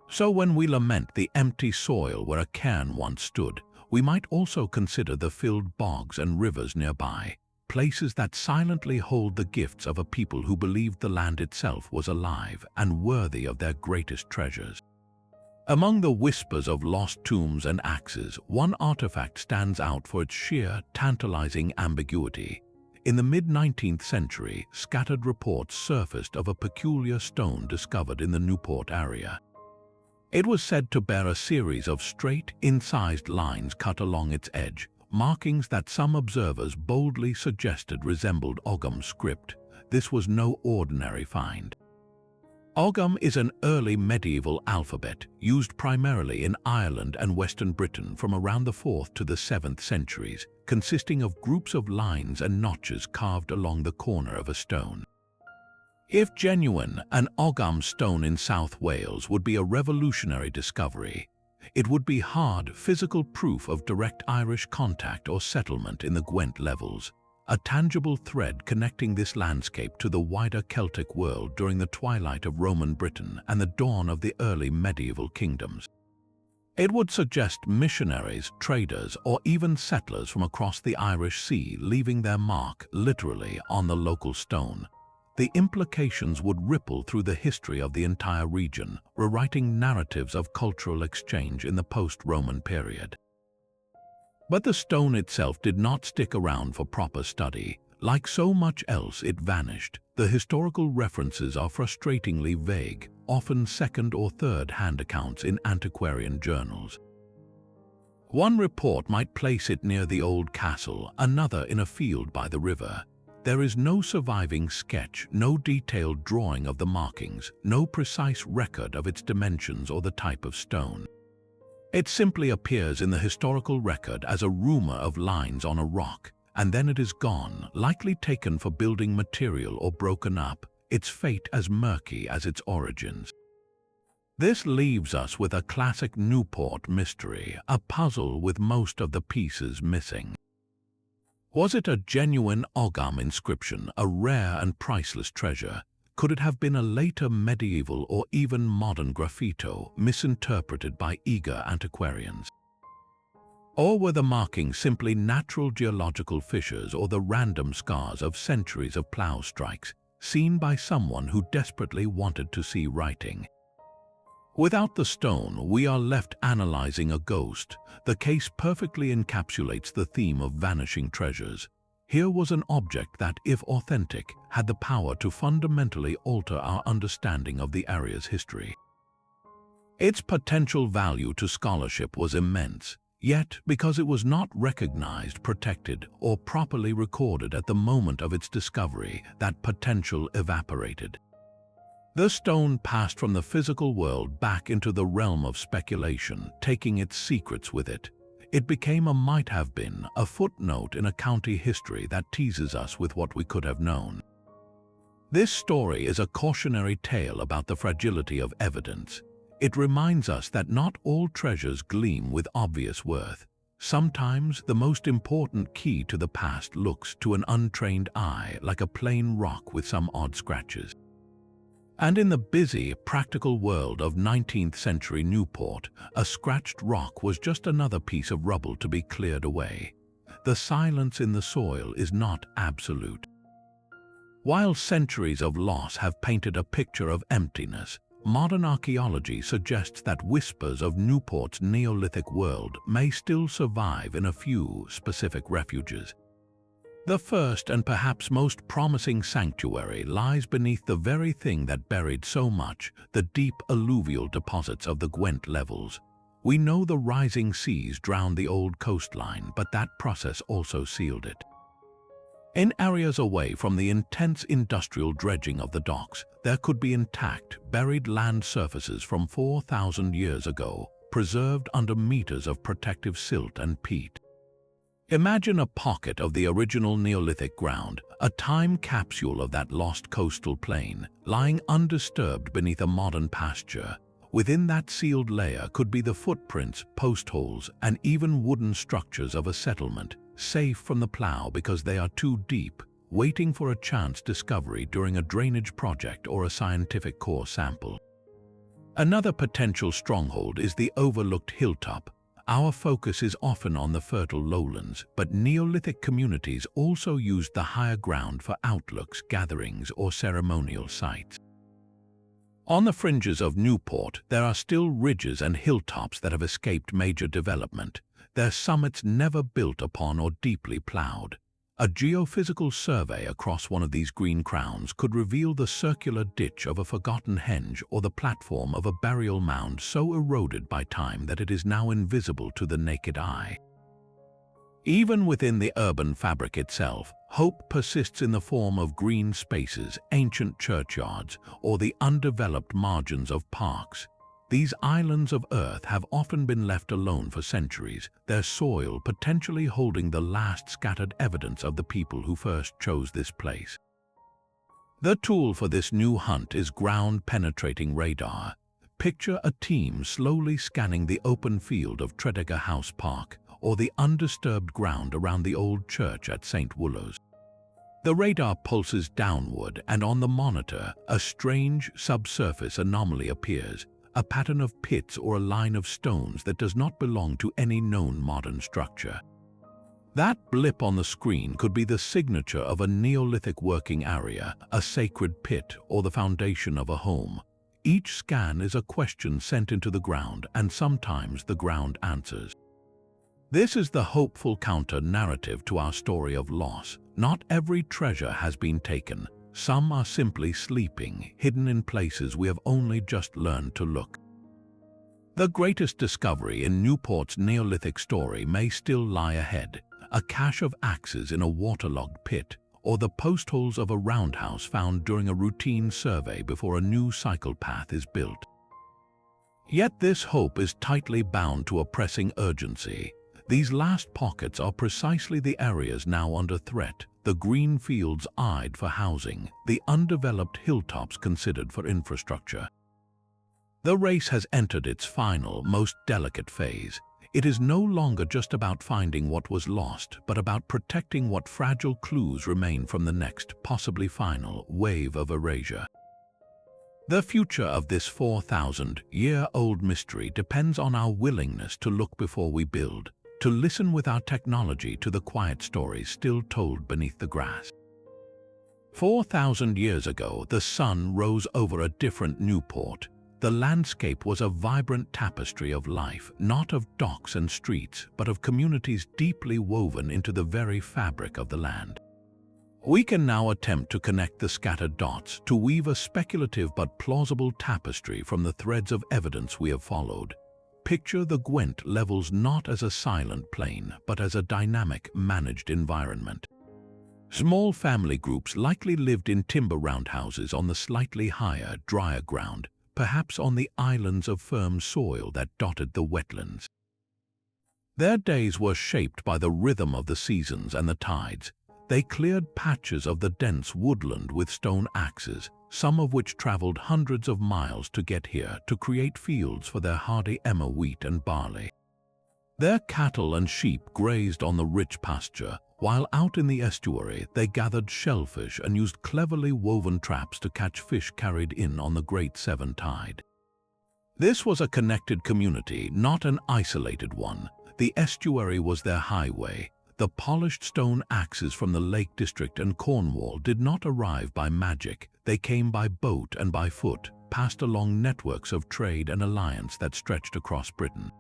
So when we lament the empty soil where a cairn once stood, we might also consider the filled bogs and rivers nearby, places that silently hold the gifts of a people who believed the land itself was alive and worthy of their greatest treasures. Among the whispers of lost tombs and axes, one artifact stands out for its sheer, tantalizing ambiguity. In the mid-19th century, scattered reports surfaced of a peculiar stone discovered in the Newport area. It was said to bear a series of straight, incised lines cut along its edge, markings that some observers boldly suggested resembled Ogham script. This was no ordinary find. Ogham is an early medieval alphabet used primarily in Ireland and Western Britain from around the 4th to the 7th centuries, consisting of groups of lines and notches carved along the corner of a stone. If genuine, an Ogham stone in South Wales would be a revolutionary discovery. It would be hard, physical proof of direct Irish contact or settlement in the Gwent Levels, a tangible thread connecting this landscape to the wider Celtic world during the twilight of Roman Britain and the dawn of the early medieval kingdoms. It would suggest missionaries, traders, or even settlers from across the Irish Sea leaving their mark, literally, on the local stone. The implications would ripple through the history of the entire region, rewriting narratives of cultural exchange in the post-Roman period. But the stone itself did not stick around for proper study. Like so much else, it vanished. The historical references are frustratingly vague, often second- or third-hand accounts in antiquarian journals. One report might place it near the old castle, another in a field by the river. There is no surviving sketch, no detailed drawing of the markings, no precise record of its dimensions or the type of stone. It simply appears in the historical record as a rumor of lines on a rock, and then it is gone, likely taken for building material or broken up, its fate as murky as its origins. This leaves us with a classic Newport mystery, a puzzle with most of the pieces missing. Was it a genuine Ogham inscription, a rare and priceless treasure? Could it have been a later medieval or even modern graffito misinterpreted by eager antiquarians? Or were the markings simply natural geological fissures or the random scars of centuries of plow strikes, seen by someone who desperately wanted to see writing? Without the stone, we are left analyzing a ghost. The case perfectly encapsulates the theme of vanishing treasures. Here was an object that, if authentic, had the power to fundamentally alter our understanding of the area's history. Its potential value to scholarship was immense, yet because it was not recognized, protected, or properly recorded at the moment of its discovery, that potential evaporated. The stone passed from the physical world back into the realm of speculation, taking its secrets with it. It became a might-have-been, a footnote in a county history that teases us with what we could have known. This story is a cautionary tale about the fragility of evidence. It reminds us that not all treasures gleam with obvious worth. Sometimes the most important key to the past looks to an untrained eye like a plain rock with some odd scratches. And in the busy, practical world of 19th century Newport, a scratched rock was just another piece of rubble to be cleared away. The silence in the soil is not absolute. While centuries of loss have painted a picture of emptiness, modern archaeology suggests that whispers of Newport's Neolithic world may still survive in a few specific refuges. The first and perhaps most promising sanctuary lies beneath the very thing that buried so much, the deep alluvial deposits of the Gwent Levels. We know the rising seas drowned the old coastline, but that process also sealed it. In areas away from the intense industrial dredging of the docks, there could be intact, buried land surfaces from 4,000 years ago, preserved under meters of protective silt and peat. Imagine a pocket of the original Neolithic ground, a time capsule of that lost coastal plain, lying undisturbed beneath a modern pasture. Within that sealed layer could be the footprints, post holes, and even wooden structures of a settlement, safe from the plow because they are too deep, waiting for a chance discovery during a drainage project or a scientific core sample. Another potential stronghold is the overlooked hilltop. Our focus is often on the fertile lowlands, but Neolithic communities also used the higher ground for outlooks, gatherings, or ceremonial sites. On the fringes of Newport, there are still ridges and hilltops that have escaped major development, their summits never built upon or deeply plowed. A geophysical survey across one of these green crowns could reveal the circular ditch of a forgotten henge or the platform of a burial mound so eroded by time that it is now invisible to the naked eye. Even within the urban fabric itself, hope persists in the form of green spaces, ancient churchyards, or the undeveloped margins of parks. These islands of earth have often been left alone for centuries, their soil potentially holding the last scattered evidence of the people who first chose this place. The tool for this new hunt is ground-penetrating radar. Picture a team slowly scanning the open field of Tredegar House Park or the undisturbed ground around the old church at St. Woolos. The radar pulses downward, and on the monitor, a strange subsurface anomaly appears, a pattern of pits or a line of stones that does not belong to any known modern structure. That blip on the screen could be the signature of a Neolithic working area, a sacred pit, or the foundation of a home. Each scan is a question sent into the ground, and sometimes the ground answers. This is the hopeful counter-narrative to our story of loss. Not every treasure has been taken. Some are simply sleeping, hidden in places we have only just learned to look. The greatest discovery in Newport's Neolithic story may still lie ahead, a cache of axes in a waterlogged pit, or the post holes of a roundhouse found during a routine survey before a new cycle path is built. Yet this hope is tightly bound to a pressing urgency. These last pockets are precisely the areas now under threat, the green fields eyed for housing, the undeveloped hilltops considered for infrastructure. The race has entered its final, most delicate phase. It is no longer just about finding what was lost, but about protecting what fragile clues remain from the next, possibly final, wave of erasure. The future of this 4,000-year-old mystery depends on our willingness to look before we build, to listen with our technology to the quiet stories still told beneath the grass. 4,000 years ago, the sun rose over a different Newport. The landscape was a vibrant tapestry of life, not of docks and streets, but of communities deeply woven into the very fabric of the land. We can now attempt to connect the scattered dots, to weave a speculative but plausible tapestry from the threads of evidence we have followed. Picture the Gwent Levels not as a silent plain, but as a dynamic, managed environment. Small family groups likely lived in timber roundhouses on the slightly higher, drier ground, perhaps on the islands of firm soil that dotted the wetlands. Their days were shaped by the rhythm of the seasons and the tides. They cleared patches of the dense woodland with stone axes, some of which traveled hundreds of miles to get here to create fields for their hardy emmer wheat and barley. Their cattle and sheep grazed on the rich pasture, while out in the estuary they gathered shellfish and used cleverly woven traps to catch fish carried in on the Great Severn Tide. This was a connected community, not an isolated one. The estuary was their highway. The polished stone axes from the Lake District and Cornwall did not arrive by magic. They came by boat and by foot, passed along networks of trade and alliance that stretched across Britain.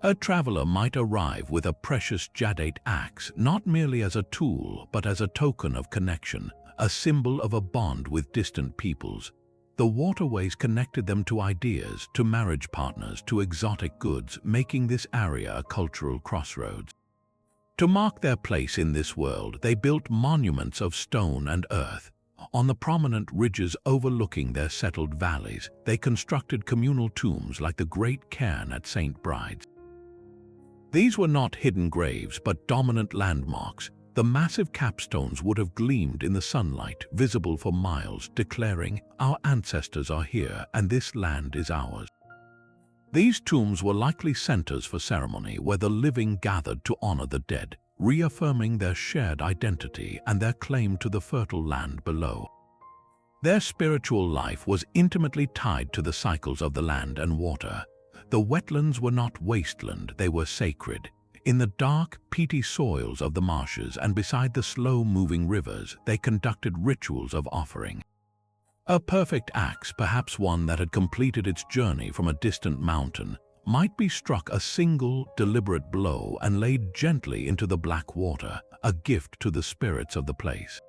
A traveler might arrive with a precious jadate axe, not merely as a tool, but as a token of connection, a symbol of a bond with distant peoples. The waterways connected them to ideas, to marriage partners, to exotic goods, making this area a cultural crossroads. To mark their place in this world, they built monuments of stone and earth. On the prominent ridges overlooking their settled valleys, they constructed communal tombs like the Great Cairn at St. Bride's. These were not hidden graves, but dominant landmarks. The massive capstones would have gleamed in the sunlight, visible for miles, declaring, "Our ancestors are here, and this land is ours." These tombs were likely centers for ceremony where the living gathered to honor the dead, reaffirming their shared identity and their claim to the fertile land below. Their spiritual life was intimately tied to the cycles of the land and water. The wetlands were not wasteland, they were sacred. In the dark, peaty soils of the marshes and beside the slow-moving rivers, they conducted rituals of offering. A perfect axe, perhaps one that had completed its journey from a distant mountain, might be struck a single, deliberate blow and laid gently into the black water, a gift to the spirits of the place.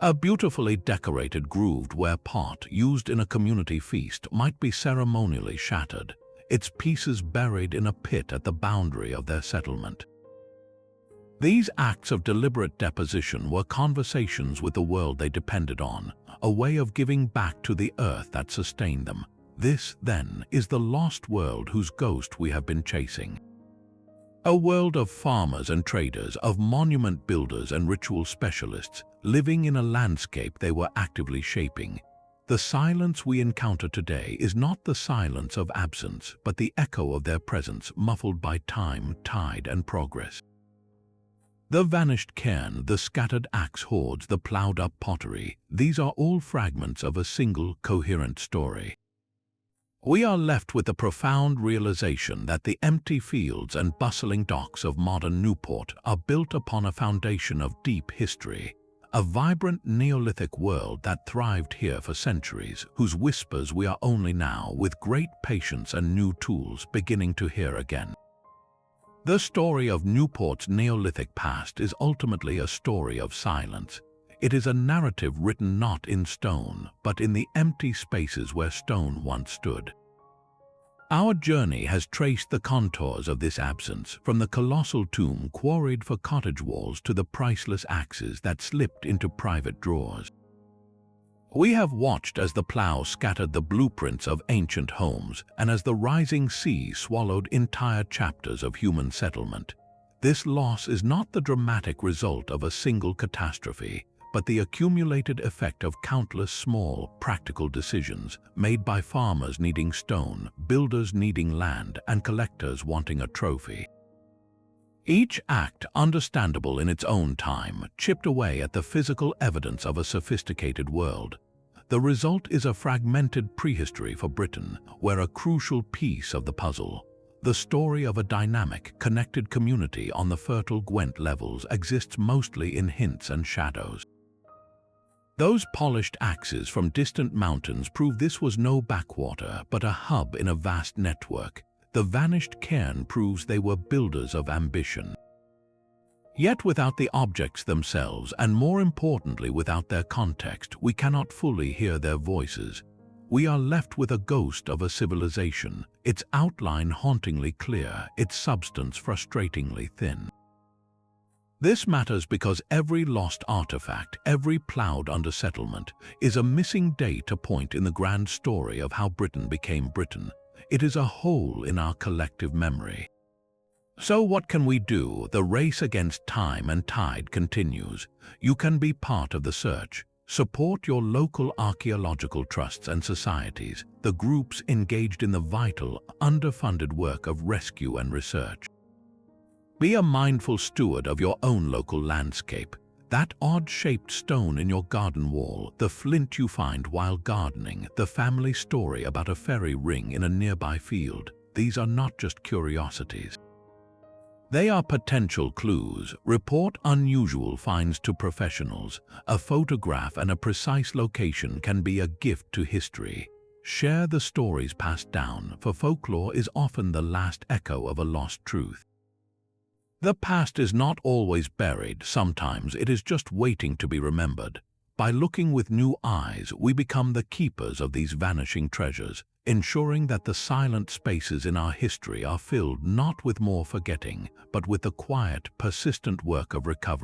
A beautifully decorated grooved ware pot used in a community feast might be ceremonially shattered, its pieces buried in a pit at the boundary of their settlement. These acts of deliberate deposition were conversations with the world they depended on, a way of giving back to the earth that sustained them. This, then, is the lost world whose ghost we have been chasing. A world of farmers and traders, of monument builders and ritual specialists, living in a landscape they were actively shaping. The silence we encounter today is not the silence of absence, but the echo of their presence, muffled by time, tide, and progress. The vanished cairn, the scattered axe hoards, the plowed-up pottery, these are all fragments of a single, coherent story. We are left with the profound realization that the empty fields and bustling docks of modern Newport are built upon a foundation of deep history, a vibrant Neolithic world that thrived here for centuries, whose whispers we are only now, with great patience and new tools, beginning to hear again. The story of Newport's Neolithic past is ultimately a story of silence. It is a narrative written not in stone, but in the empty spaces where stone once stood. Our journey has traced the contours of this absence, from the colossal tomb quarried for cottage walls to the priceless axes that slipped into private drawers. We have watched as the plow scattered the blueprints of ancient homes and as the rising sea swallowed entire chapters of human settlement. This loss is not the dramatic result of a single catastrophe, but the accumulated effect of countless small, practical decisions made by farmers needing stone, builders needing land, and collectors wanting a trophy. Each act, understandable in its own time, chipped away at the physical evidence of a sophisticated world. The result is a fragmented prehistory for Britain, where a crucial piece of the puzzle, the story of a dynamic, connected community on the fertile Gwent Levels, exists mostly in hints and shadows. Those polished axes from distant mountains prove this was no backwater, but a hub in a vast network. The vanished cairn proves they were builders of ambition. Yet without the objects themselves, and more importantly without their context, we cannot fully hear their voices. We are left with a ghost of a civilization, its outline hauntingly clear, its substance frustratingly thin. This matters because every lost artifact, every plowed-under settlement, is a missing data point in the grand story of how Britain became Britain. It is a hole in our collective memory. So what can we do? The race against time and tide continues. You can be part of the search. Support your local archaeological trusts and societies, the groups engaged in the vital, underfunded work of rescue and research. Be a mindful steward of your own local landscape. That odd-shaped stone in your garden wall, the flint you find while gardening, the family story about a fairy ring in a nearby field, these are not just curiosities. They are potential clues. Report unusual finds to professionals. A photograph and a precise location can be a gift to history. Share the stories passed down, for folklore is often the last echo of a lost truth. The past is not always buried, sometimes it is just waiting to be remembered. By looking with new eyes, we become the keepers of these vanishing treasures, ensuring that the silent spaces in our history are filled not with more forgetting, but with the quiet, persistent work of recovery.